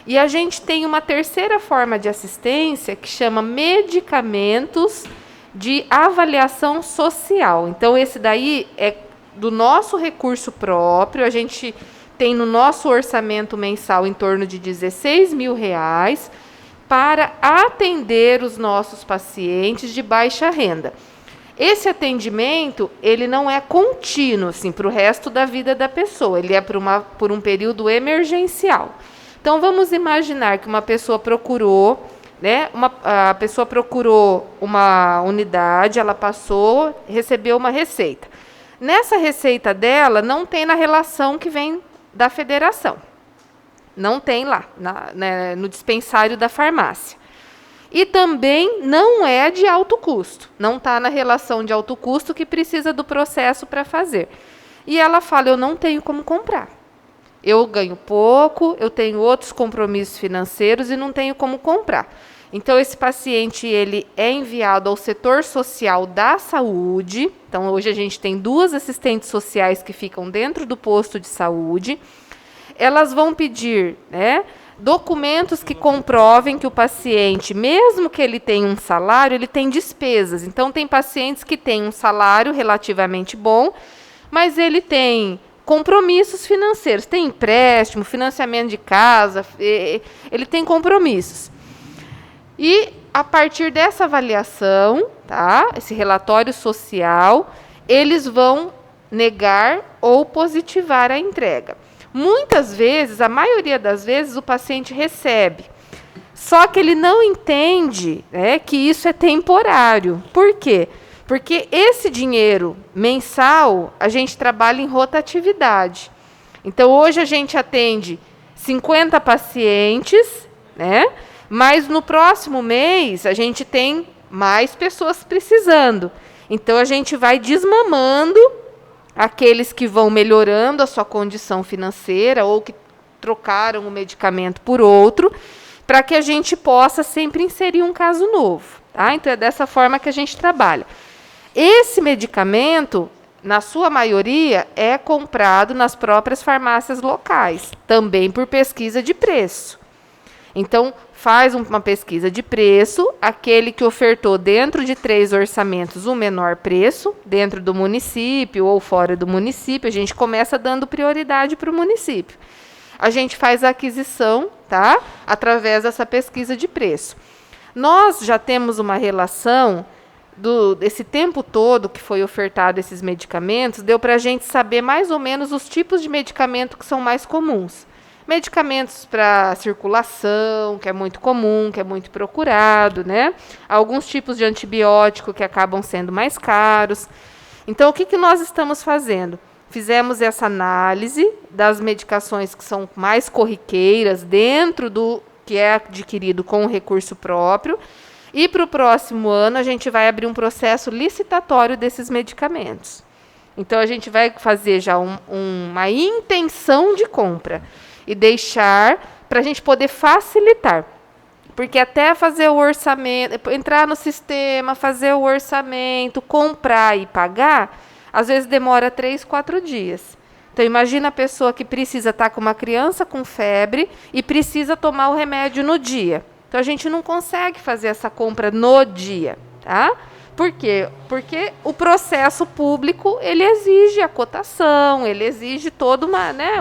E a gente tem uma terceira forma de assistência que chama medicamentos de avaliação social. Então, esse daí é do nosso recurso próprio, a gente tem no nosso orçamento mensal em torno de R$16.000 para atender os nossos pacientes de baixa renda. Esse atendimento, ele não é contínuo, assim, para o resto da vida da pessoa, ele é por um período emergencial. Então, vamos imaginar que uma pessoa procurou, né, a pessoa procurou uma unidade, ela passou, recebeu uma receita. Nessa receita dela, não tem na relação que vem da federação. Não tem lá, no dispensário da farmácia. E também não é de alto custo. Não está na relação de alto custo que precisa do processo para fazer. E ela fala, eu não tenho como comprar. Eu ganho pouco, eu tenho outros compromissos financeiros e não tenho como comprar. Então, esse paciente ele é enviado ao setor social da saúde. Então, hoje a gente tem 2 assistentes sociais que ficam dentro do posto de saúde. Elas vão pedir, né, documentos que comprovem que o paciente, mesmo que ele tenha um salário, ele tem despesas. Então, tem pacientes que têm um salário relativamente bom, mas ele tem compromissos financeiros, tem empréstimo, financiamento de casa, ele tem compromissos. E a partir dessa avaliação, tá? Esse relatório social, eles vão negar ou positivar a entrega. Muitas vezes, a maioria das vezes, o paciente recebe. Só que ele não entende, né, que isso é temporário. Por quê? Porque esse dinheiro mensal, a gente trabalha em rotatividade. Então, hoje a gente atende 50 pacientes, né? Mas no próximo mês a gente tem mais pessoas precisando. Então, a gente vai desmamando aqueles que vão melhorando a sua condição financeira ou que trocaram o medicamento por outro, para que a gente possa sempre inserir um caso novo. Tá? Então, é dessa forma que a gente trabalha. Esse medicamento, na sua maioria, é comprado nas próprias farmácias locais, também por pesquisa de preço. Então, faz uma pesquisa de preço, aquele que ofertou dentro de 3 orçamentos o menor preço, dentro do município ou fora do município, a gente começa dando prioridade para o município. A gente faz a aquisição, tá? Através dessa pesquisa de preço. Nós já temos uma relação desse tempo todo que foi ofertado esses medicamentos, deu para a gente saber mais ou menos os tipos de medicamento que são mais comuns. Medicamentos para circulação, que é muito comum, que é muito procurado, né? Alguns tipos de antibiótico que acabam sendo mais caros. Então, o que nós estamos fazendo? Fizemos essa análise das medicações que são mais corriqueiras dentro do que é adquirido com o recurso próprio. E para o próximo ano, a gente vai abrir um processo licitatório desses medicamentos. Então, a gente vai fazer já uma intenção de compra e deixar para a gente poder facilitar. Porque até fazer o orçamento, entrar no sistema, fazer o orçamento, comprar e pagar, às vezes demora 3, 4 dias. Então, imagina a pessoa que precisa estar com uma criança com febre e precisa tomar o remédio no dia. Então, a gente não consegue fazer essa compra no dia, tá? Por quê? Porque o processo público, ele exige a cotação, ele exige todo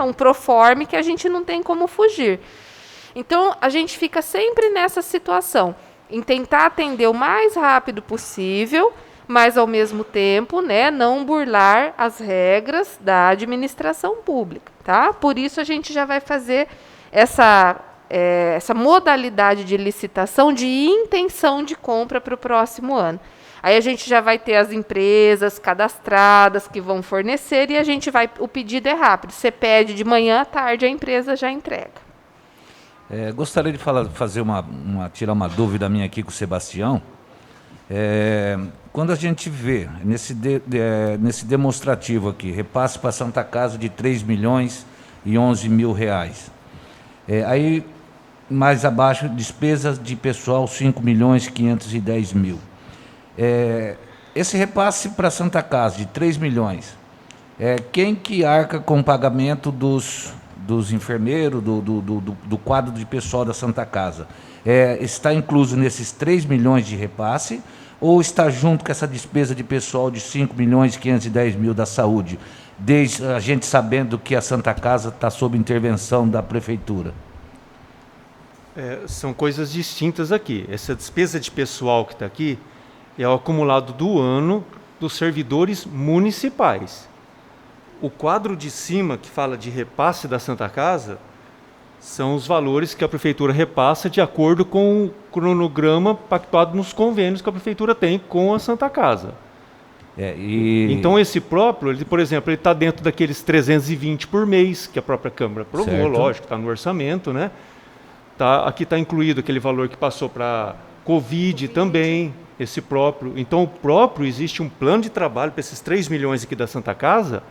um proforme que a gente não tem como fugir. Então, a gente fica sempre nessa situação, em tentar atender o mais rápido possível, mas, ao mesmo tempo, né, não burlar as regras da administração pública, tá? Por isso, a gente já vai fazer essa modalidade de licitação de intenção de compra para o próximo ano. Aí a gente já vai ter as empresas cadastradas que vão fornecer e o pedido é rápido. Você pede de manhã à tarde, a empresa já entrega. Gostaria de tirar uma dúvida minha aqui com o Sebastião. Quando a gente vê nesse demonstrativo aqui, repasse para a Santa Casa de 3.011 mil reais. Aí, mais abaixo, despesas de pessoal 5.510 mil. Esse repasse para a Santa Casa de 3 milhões, quem que arca com o pagamento dos enfermeiros, do quadro de pessoal da Santa Casa? Está incluso nesses 3 milhões de repasse ou está junto com essa despesa de pessoal de 5.510 mil da saúde, desde a gente sabendo que a Santa Casa está sob intervenção da Prefeitura? São coisas distintas aqui. Essa despesa de pessoal que está aqui é o acumulado do ano dos servidores municipais. O quadro de cima, que fala de repasse da Santa Casa, são os valores que a Prefeitura repassa de acordo com o cronograma pactuado nos convênios que a Prefeitura tem com a Santa Casa. Então, esse próprio, por exemplo, ele está dentro daqueles 320 por mês, que a própria Câmara aprovou, lógico, está no orçamento, né? Aqui está incluído aquele valor que passou para Covid também, esse próprio. Então, o próprio, existe um plano de trabalho para esses 3 milhões aqui da Santa Casa,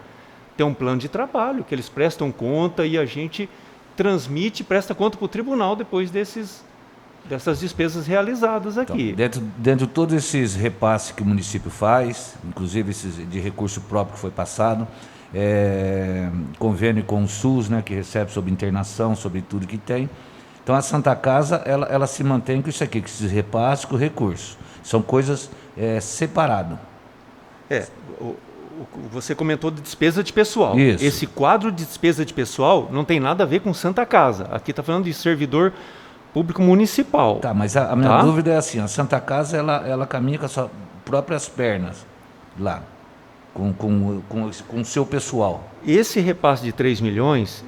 tem um plano de trabalho que eles prestam conta e a gente transmite e presta conta para o tribunal depois dessas despesas realizadas aqui. Então, dentro de todos esses repasses que o município faz, inclusive esses de recurso próprio que foi passado, convênio com o SUS, né, que recebe sobre internação, sobre tudo que tem. Então, a Santa Casa, ela se mantém com isso aqui, com esses repasses, com o recurso. São coisas separadas. Você comentou de despesa de pessoal. Isso. Esse quadro de despesa de pessoal não tem nada a ver com Santa Casa. Aqui está falando de servidor público municipal. Tá, mas a minha dúvida é assim, a Santa Casa ela caminha com as suas próprias pernas lá, com o seu pessoal. Esse repasse de 3 milhões,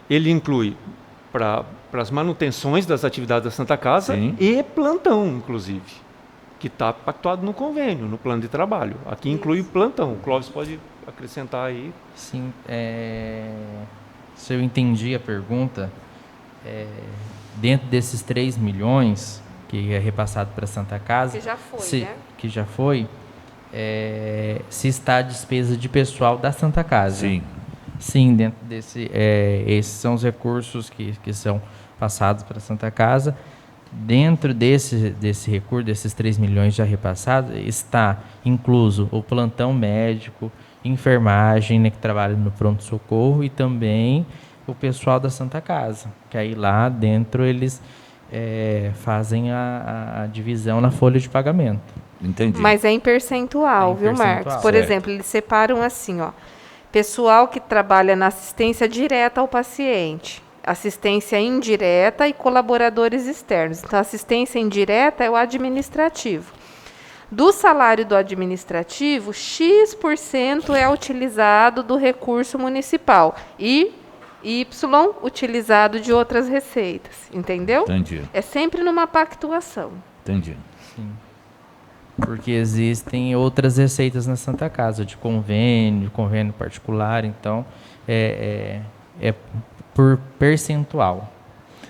ele inclui para as manutenções das atividades da Santa Casa. Sim. E plantão, inclusive, que está pactuado no convênio, no plano de trabalho. Aqui inclui plantão. O Clóvis pode acrescentar aí. Sim, se eu entendi a pergunta, dentro desses 3 milhões que é repassado para a Santa Casa... Que já foi, né? Que já foi, se está a despesa de pessoal da Santa Casa. Sim. Sim, dentro desse... esses são os recursos que são passados para a Santa Casa. Dentro desse recurso, desses 3 milhões já repassados, está incluso o plantão médico, enfermagem, né, que trabalha no pronto-socorro, e também o pessoal da Santa Casa, que aí lá dentro eles fazem a divisão na folha de pagamento. Entendi. Mas é em percentual, viu, Marcos? Por exemplo, eles separam assim, ó, pessoal que trabalha na assistência direta ao paciente, assistência indireta e colaboradores externos. Então, assistência indireta é o administrativo. Do salário do administrativo, X% é utilizado do recurso municipal e Y utilizado de outras receitas. Entendeu? Entendi. É sempre numa pactuação. Entendi. Sim. Porque existem outras receitas na Santa Casa, de convênio particular, então é por percentual.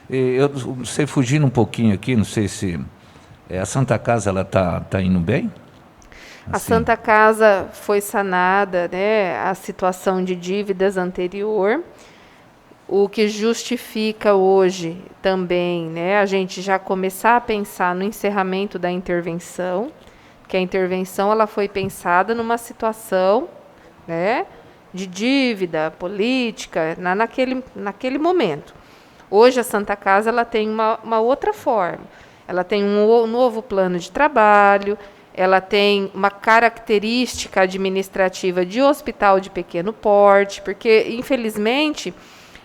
Eu sei, fugindo um pouquinho aqui, não sei se a Santa Casa ela tá indo bem? Assim. A Santa Casa foi sanada, né, a situação de dívidas anterior, o que justifica hoje também, né, a gente já começar a pensar no encerramento da intervenção, que a intervenção ela foi pensada numa situação, né, de dívida política naquele momento. Hoje a Santa Casa ela tem uma outra forma. Ela tem um novo plano de trabalho, ela tem uma característica administrativa de hospital de pequeno porte, porque, infelizmente,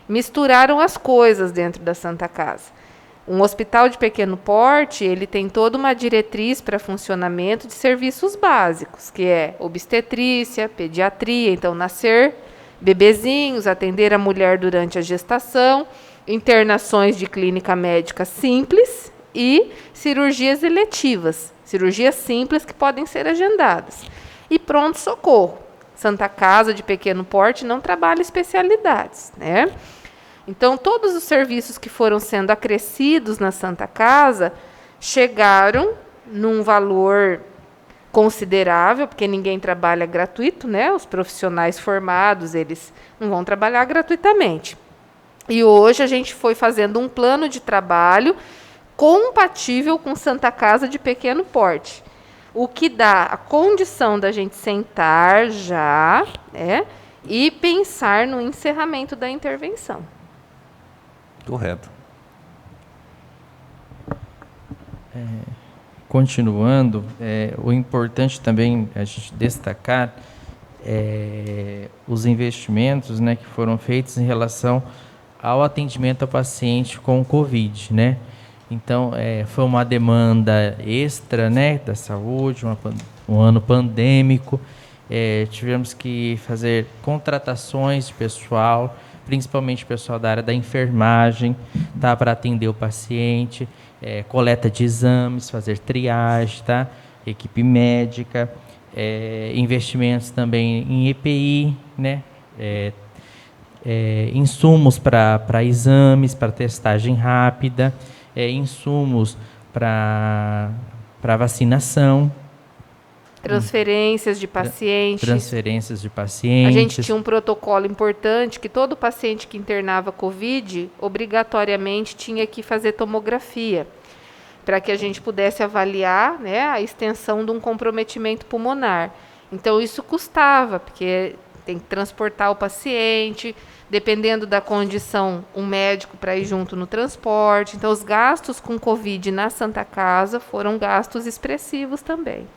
misturaram as coisas dentro da Santa Casa. Um hospital de pequeno porte, ele tem toda uma diretriz para funcionamento de serviços básicos, que é obstetrícia, pediatria, então nascer bebezinhos, atender a mulher durante a gestação, internações de clínica médica simples e cirurgias eletivas, cirurgias simples que podem ser agendadas. E pronto-socorro. Santa Casa de pequeno porte não trabalha especialidades, né? Então, todos os serviços que foram sendo acrescidos na Santa Casa chegaram num valor considerável, porque ninguém trabalha gratuito, né? Os profissionais formados, eles não vão trabalhar gratuitamente. E hoje a gente foi fazendo um plano de trabalho compatível com Santa Casa de pequeno porte, o que dá a condição da gente sentar já, né, e pensar no encerramento da intervenção. Correto. Continuando, o importante também a gente destacar os investimentos, né, que foram feitos em relação ao atendimento ao paciente com Covid, né? Então, foi uma demanda extra, né, da saúde, um ano pandêmico. Tivemos que fazer contratações de pessoal, principalmente pessoal da área da enfermagem, tá, para atender o paciente, coleta de exames, fazer triagem, tá, equipe médica, investimentos também em EPI, né, insumos para exames, para testagem rápida, insumos para vacinação. Transferências de pacientes. Transferências de pacientes. A gente tinha um protocolo importante que todo paciente que internava Covid, obrigatoriamente tinha que fazer tomografia, para que a gente pudesse avaliar, né, a extensão de um comprometimento pulmonar. Então, isso custava, porque tem que transportar o paciente, dependendo da condição, um médico para ir junto no transporte. Então, os gastos com Covid na Santa Casa foram gastos expressivos também,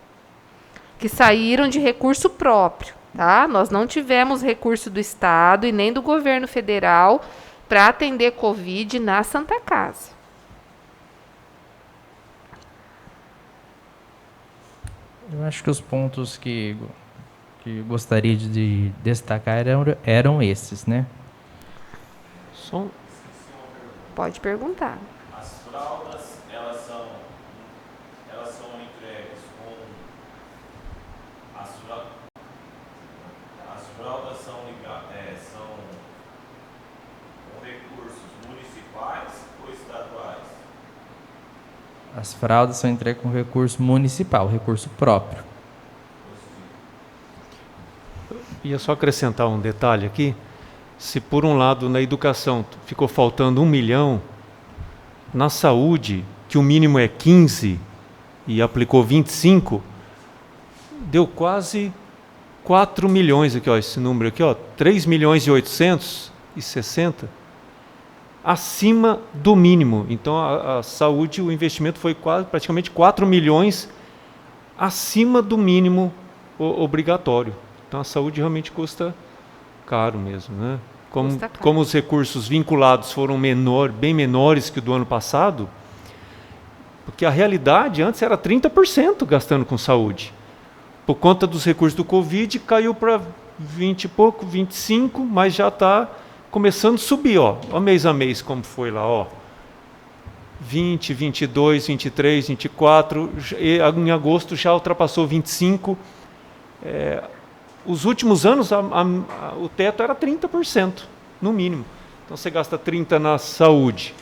que saíram de recurso próprio, tá? Nós não tivemos recurso do Estado e nem do governo federal para atender Covid na Santa Casa. Eu acho que os pontos que gostaria de destacar eram esses, né? Pode perguntar. As fraldas, elas são entregues com... As fraldas são com recursos municipais ou estaduais? As fraldas são entregues com recurso municipal, recurso próprio. Ia só acrescentar um detalhe aqui. Se por um lado na educação ficou faltando 1 milhão, na saúde, que o mínimo é 15 e aplicou 25, deu quase 4 milhões aqui, ó, esse número aqui, ó, 3.860.000 acima do mínimo. Então a saúde, o investimento foi praticamente 4 milhões acima do mínimo obrigatório. Então a saúde realmente custa caro mesmo, né? Como os recursos vinculados foram bem menores que o do ano passado, porque a realidade antes era 30% gastando com saúde. Por conta dos recursos do Covid, caiu para 20 e pouco, 25, mas já está começando a subir, ó mês a mês como foi lá, ó. 20, 22, 23, 24, e em agosto já ultrapassou 25. Os últimos anos, o teto era 30%, no mínimo. Então, você gasta 30% na saúde,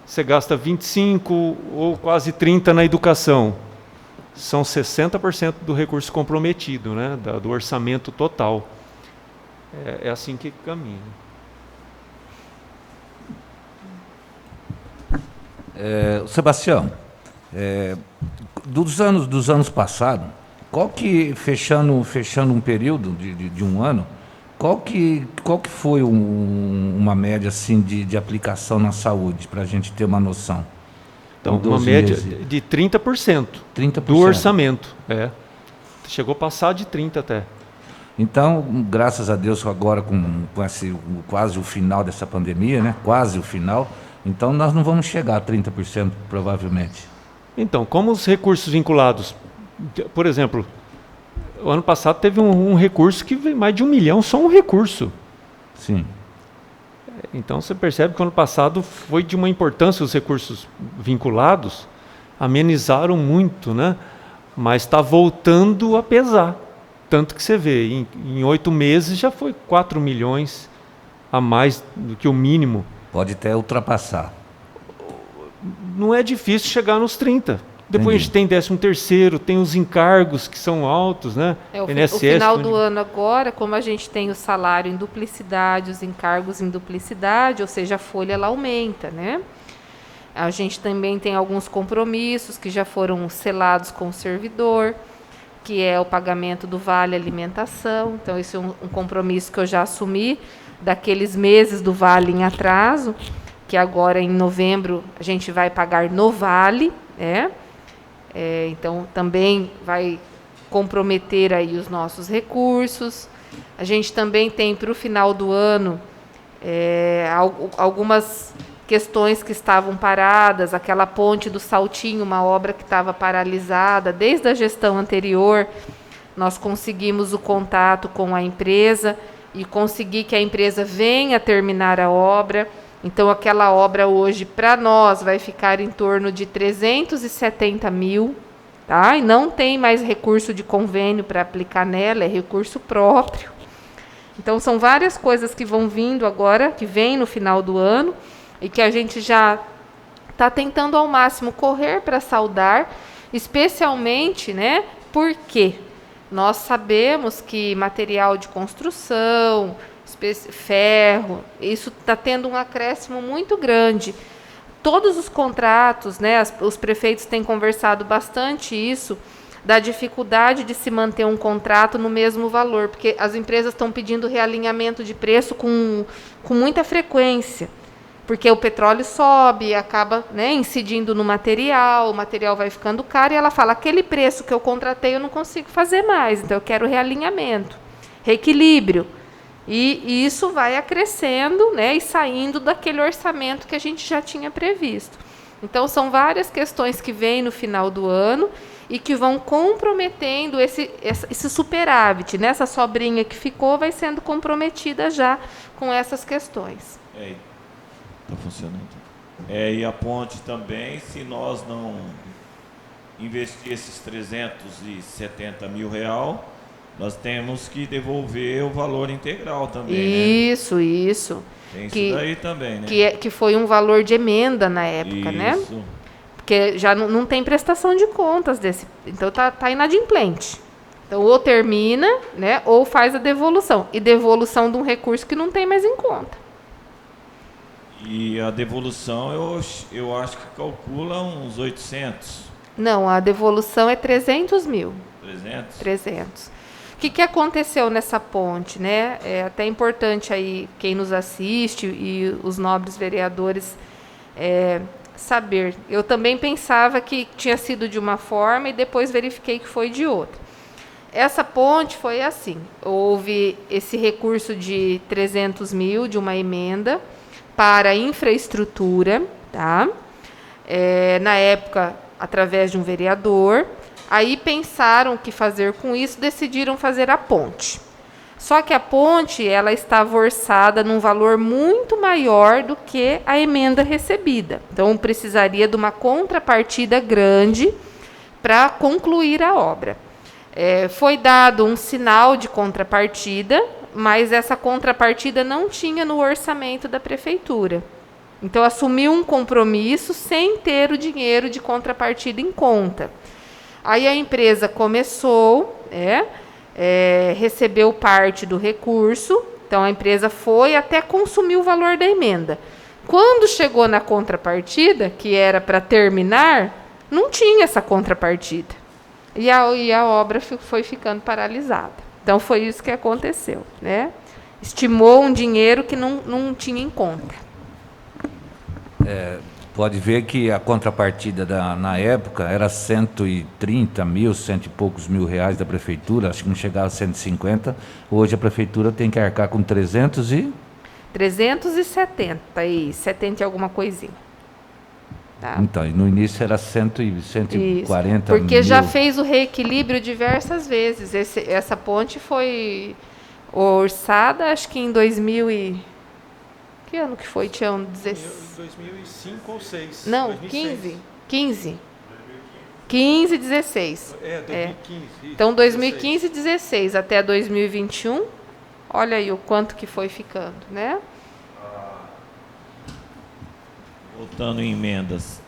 você gasta 25% ou quase 30% na educação. São 60% do recurso comprometido, né, do orçamento total. É assim que caminha. Sebastião, dos anos passados, qual que, fechando um período de um ano, qual que foi uma média assim, de aplicação na saúde, para a gente ter uma noção? Então, uma média de 30%, 30% do orçamento. Chegou a passar de 30% até. Então, graças a Deus, agora com quase o final dessa pandemia, né? Quase o final, então nós não vamos chegar a 30%, provavelmente. Então, como os recursos vinculados... Por exemplo, o ano passado teve um recurso que veio mais de 1 milhão, só um recurso. Sim. Então você percebe que o ano passado foi de uma importância, os recursos vinculados amenizaram muito, né? Mas está voltando a pesar. Tanto que você vê, em 8 meses já foi 4 milhões a mais do que o mínimo. Pode até ultrapassar. Não é difícil chegar nos 30. Depois a gente tem 13º, tem os encargos que são altos, né? INSS, o final do ano agora, como a gente tem o salário em duplicidade, os encargos em duplicidade, ou seja, a folha ela aumenta, né? A gente também tem alguns compromissos que já foram selados com o servidor, que é o pagamento do Vale Alimentação. Então, esse é um compromisso que eu já assumi daqueles meses do Vale em atraso, que agora em novembro a gente vai pagar no Vale, né? Então, também vai comprometer aí os nossos recursos. A gente também tem, para o final do ano, algumas questões que estavam paradas, aquela ponte do Saltinho, uma obra que estava paralisada desde a gestão anterior. Nós conseguimos o contato com a empresa e conseguir que a empresa venha terminar a obra. Então, aquela obra hoje, para nós, vai ficar em torno de 370 mil, tá? E não tem mais recurso de convênio para aplicar nela, é recurso próprio. Então, são várias coisas que vão vindo agora, que vêm no final do ano, e que a gente já está tentando ao máximo correr para saldar, especialmente, né? Porque nós sabemos que material de construção, ferro, isso está tendo um acréscimo muito grande. Todos os contratos, né, os prefeitos têm conversado bastante isso, da dificuldade de se manter um contrato no mesmo valor, porque as empresas estão pedindo realinhamento de preço com muita frequência, porque o petróleo sobe, acaba, né, incidindo no material, o material vai ficando caro, e ela fala, aquele preço que eu contratei eu não consigo fazer mais, então eu quero realinhamento, reequilíbrio. E isso vai acrescendo, né, e saindo daquele orçamento que a gente já tinha previsto. Então, são várias questões que vêm no final do ano e que vão comprometendo esse superávit, né? Essa sobrinha que ficou vai sendo comprometida já com essas questões. Está funcionando. E a ponte também, se nós não investir esses 370 mil real, nós temos que devolver o valor integral também, isso, né? Isso. Tem isso daí também, né? Que foi um valor de emenda na época, né? Isso. Porque já não tem prestação de contas desse. Então tá inadimplente. Então, ou termina, né? Ou faz a devolução. E devolução de um recurso que não tem mais em conta. E a devolução, eu acho que calcula uns 800. Não, a devolução é 300 mil. 300? 300. O que aconteceu nessa ponte, né? É até importante aí quem nos assiste e os nobres vereadores saber. Eu também pensava que tinha sido de uma forma e depois verifiquei que foi de outra. Essa ponte foi assim, houve esse recurso de 300 mil de uma emenda para infraestrutura, tá? Na época, através de um vereador. Aí pensaram o que fazer com isso, decidiram fazer a ponte. Só que a ponte ela estava orçada num valor muito maior do que a emenda recebida. Então precisaria de uma contrapartida grande para concluir a obra. Foi dado um sinal de contrapartida, mas essa contrapartida não tinha no orçamento da prefeitura. Então assumiu um compromisso sem ter o dinheiro de contrapartida em conta. Aí a empresa começou, recebeu parte do recurso, então a empresa foi até consumir o valor da emenda. Quando chegou na contrapartida, que era para terminar, não tinha essa contrapartida. E a obra foi ficando paralisada. Então foi isso que aconteceu, né? Estimou um dinheiro que não tinha em conta. Pode ver que a contrapartida na época era 130 mil, cento e poucos mil reais da prefeitura, acho que não chegava a 150. Hoje a prefeitura tem que arcar com 370 e 70 e alguma coisinha. Tá? Então, e no início era 140 mil. Porque já fez o reequilíbrio diversas vezes. Essa ponte foi orçada, acho que em 2000 e... Que ano que foi, Tião? 2005 ou 2006? Não, 2006. 15, 16. 2015. Então, 2015 e 16 até 2021, olha aí o quanto que foi ficando, né? Voltando em emendas,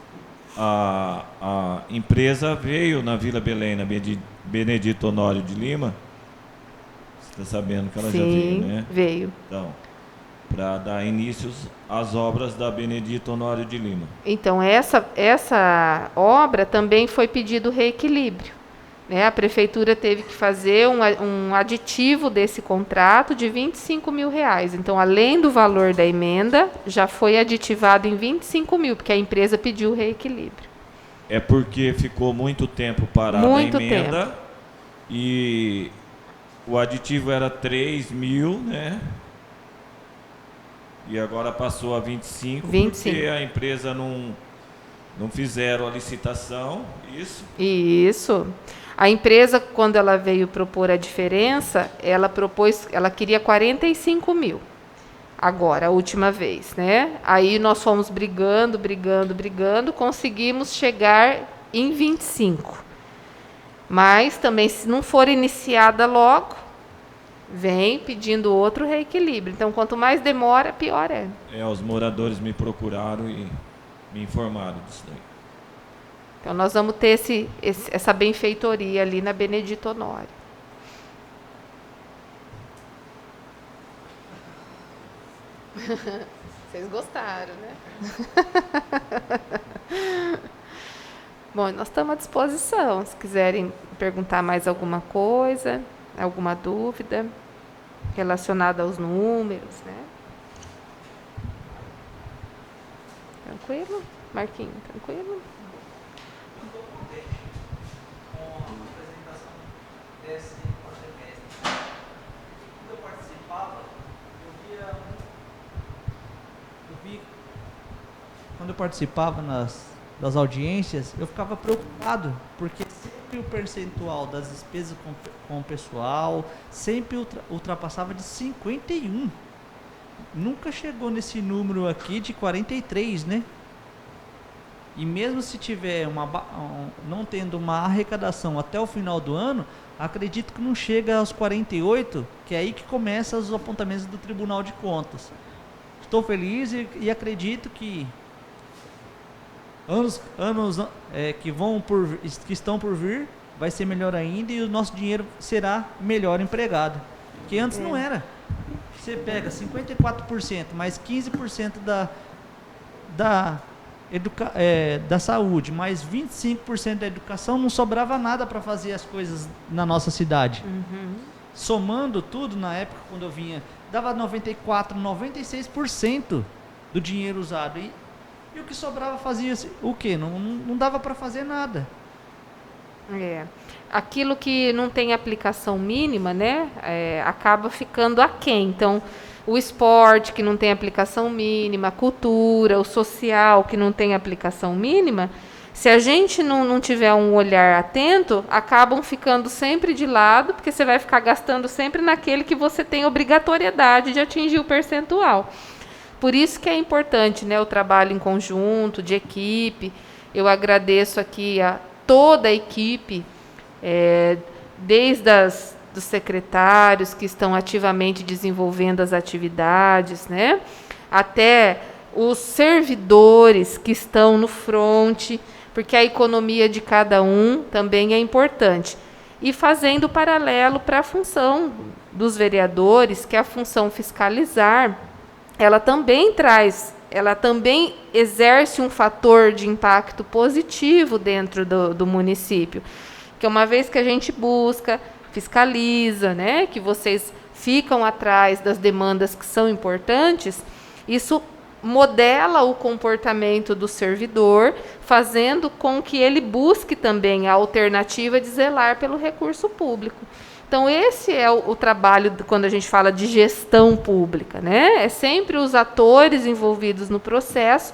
a empresa veio na Vila Belém, na Benedito Honório de Lima. Você está sabendo que ela já veio, né? Veio. Então, para dar início às obras da Benedito Honório de Lima. Então, essa obra também foi pedido reequilíbrio, né? A prefeitura teve que fazer um aditivo desse contrato de 25 mil reais. Então, além do valor da emenda, já foi aditivado em 25 mil, porque a empresa pediu reequilíbrio. É porque ficou muito tempo parada a emenda e o aditivo era 3 mil, né? E agora passou a 25, porque a empresa não fizeram a licitação, isso? Isso. A empresa, quando ela veio propor a diferença, ela queria 45 mil. Agora, a última vez, né? Aí nós fomos brigando, conseguimos chegar em 25. Mas também, se não for iniciada logo, vem pedindo outro reequilíbrio. Então, quanto mais demora, pior é. Os moradores me procuraram e me informaram disso daí. Então, nós vamos ter essa benfeitoria ali na Benedito Honório. Vocês gostaram, né? Bom, nós estamos à disposição. Se quiserem perguntar mais alguma coisa, alguma dúvida relacionada aos números, né? Tranquilo? Marquinhos, tranquilo? Estou contente com a apresentação desse quadrimestre. Quando eu participava, quando eu participava das audiências, eu ficava preocupado, porque sempre sempre o percentual das despesas com o pessoal sempre ultrapassava de 51. Nunca chegou nesse número aqui de 43, né? E mesmo se tiver não tendo uma arrecadação até o final do ano, acredito que não chega aos 48, que é aí que começam os apontamentos do Tribunal de Contas. Estou feliz e acredito que anos que estão por vir vai ser melhor ainda e o nosso dinheiro será melhor empregado. Que antes não era. Você pega 54% mais 15% da saúde, mais 25% da educação, não sobrava nada para fazer as coisas na nossa cidade. Somando tudo, na época quando eu vinha, dava 94%, 96% do dinheiro usado. E o que sobrava fazia o quê? Não dava para fazer nada. Aquilo que não tem aplicação mínima, né, acaba ficando aquém. Então, o esporte que não tem aplicação mínima, a cultura, o social que não tem aplicação mínima, se a gente não tiver um olhar atento, acabam ficando sempre de lado, porque você vai ficar gastando sempre naquele que você tem obrigatoriedade de atingir o percentual. Por isso que é importante, né, o trabalho em conjunto, de equipe. Eu agradeço aqui a toda a equipe, desde dos secretários que estão ativamente desenvolvendo as atividades, né, até os servidores que estão no front, porque a economia de cada um também é importante. E fazendo paralelo para a função dos vereadores, que é a função fiscalizar, ela também exerce um fator de impacto positivo dentro do município. Que uma vez que a gente busca, fiscaliza, né, que vocês ficam atrás das demandas que são importantes, isso modela o comportamento do servidor, fazendo com que ele busque também a alternativa de zelar pelo recurso público. Então, esse é o trabalho quando a gente fala de gestão pública, né? É sempre os atores envolvidos no processo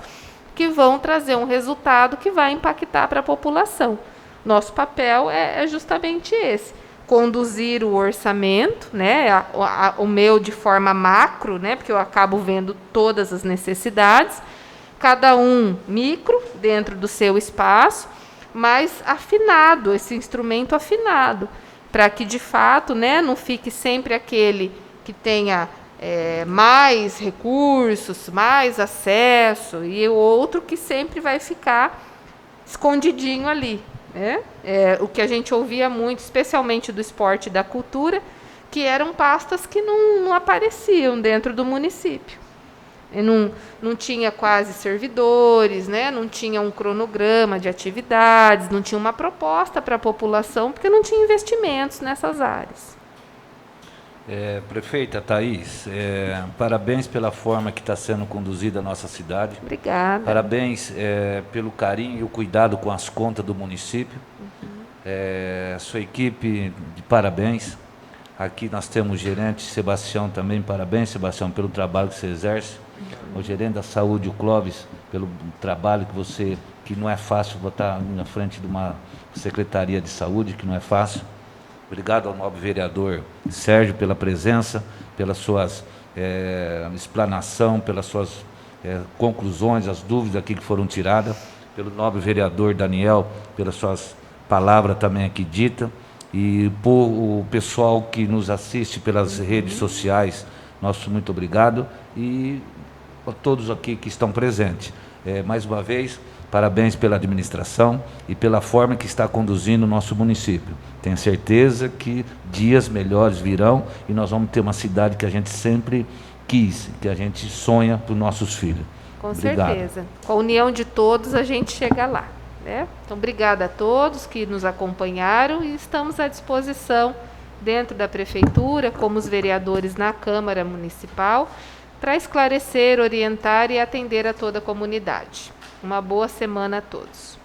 que vão trazer um resultado que vai impactar para a população. Nosso papel é justamente esse: conduzir o orçamento, né? O meu de forma macro, né? Porque eu acabo vendo todas as necessidades, cada um micro dentro do seu espaço, mas afinado, esse instrumento afinado, para que de fato, né, não fique sempre aquele que tenha mais recursos, mais acesso, e o outro que sempre vai ficar escondidinho ali. O que a gente ouvia muito, especialmente do esporte e da cultura, que eram pastas que não apareciam dentro do município. E não tinha quase servidores, né? Não tinha um cronograma de atividades, não tinha uma proposta para a população, porque não tinha investimentos nessas áreas. Prefeita Thaís, parabéns pela forma que está sendo conduzida a nossa cidade. Obrigada. Parabéns pelo carinho e o cuidado com as contas do município. Sua equipe, de parabéns. Aqui nós temos o gerente Sebastião também, parabéns, Sebastião, pelo trabalho que você exerce. O gerente da saúde, o Clóvis, pelo trabalho que não é fácil botar na frente de uma secretaria de saúde, que não é fácil. Obrigado ao nobre vereador Sérgio pela presença, pelas suas explanação, pelas suas conclusões, as dúvidas aqui que foram tiradas, pelo nobre vereador Daniel, pelas suas palavras também aqui ditas, e por o pessoal que nos assiste pelas redes sociais, nosso muito obrigado, e a todos aqui que estão presentes. Mais uma vez, parabéns pela administração e pela forma que está conduzindo o nosso município. Tenho certeza que dias melhores virão e nós vamos ter uma cidade que a gente sempre quis, que a gente sonha para os nossos filhos. Com Obrigado. certeza. Com a união de todos, a gente chega lá, né? Então, obrigada a todos que nos acompanharam e estamos à disposição dentro da Prefeitura, como os vereadores na Câmara Municipal, para esclarecer, orientar e atender a toda a comunidade. Uma boa semana a todos.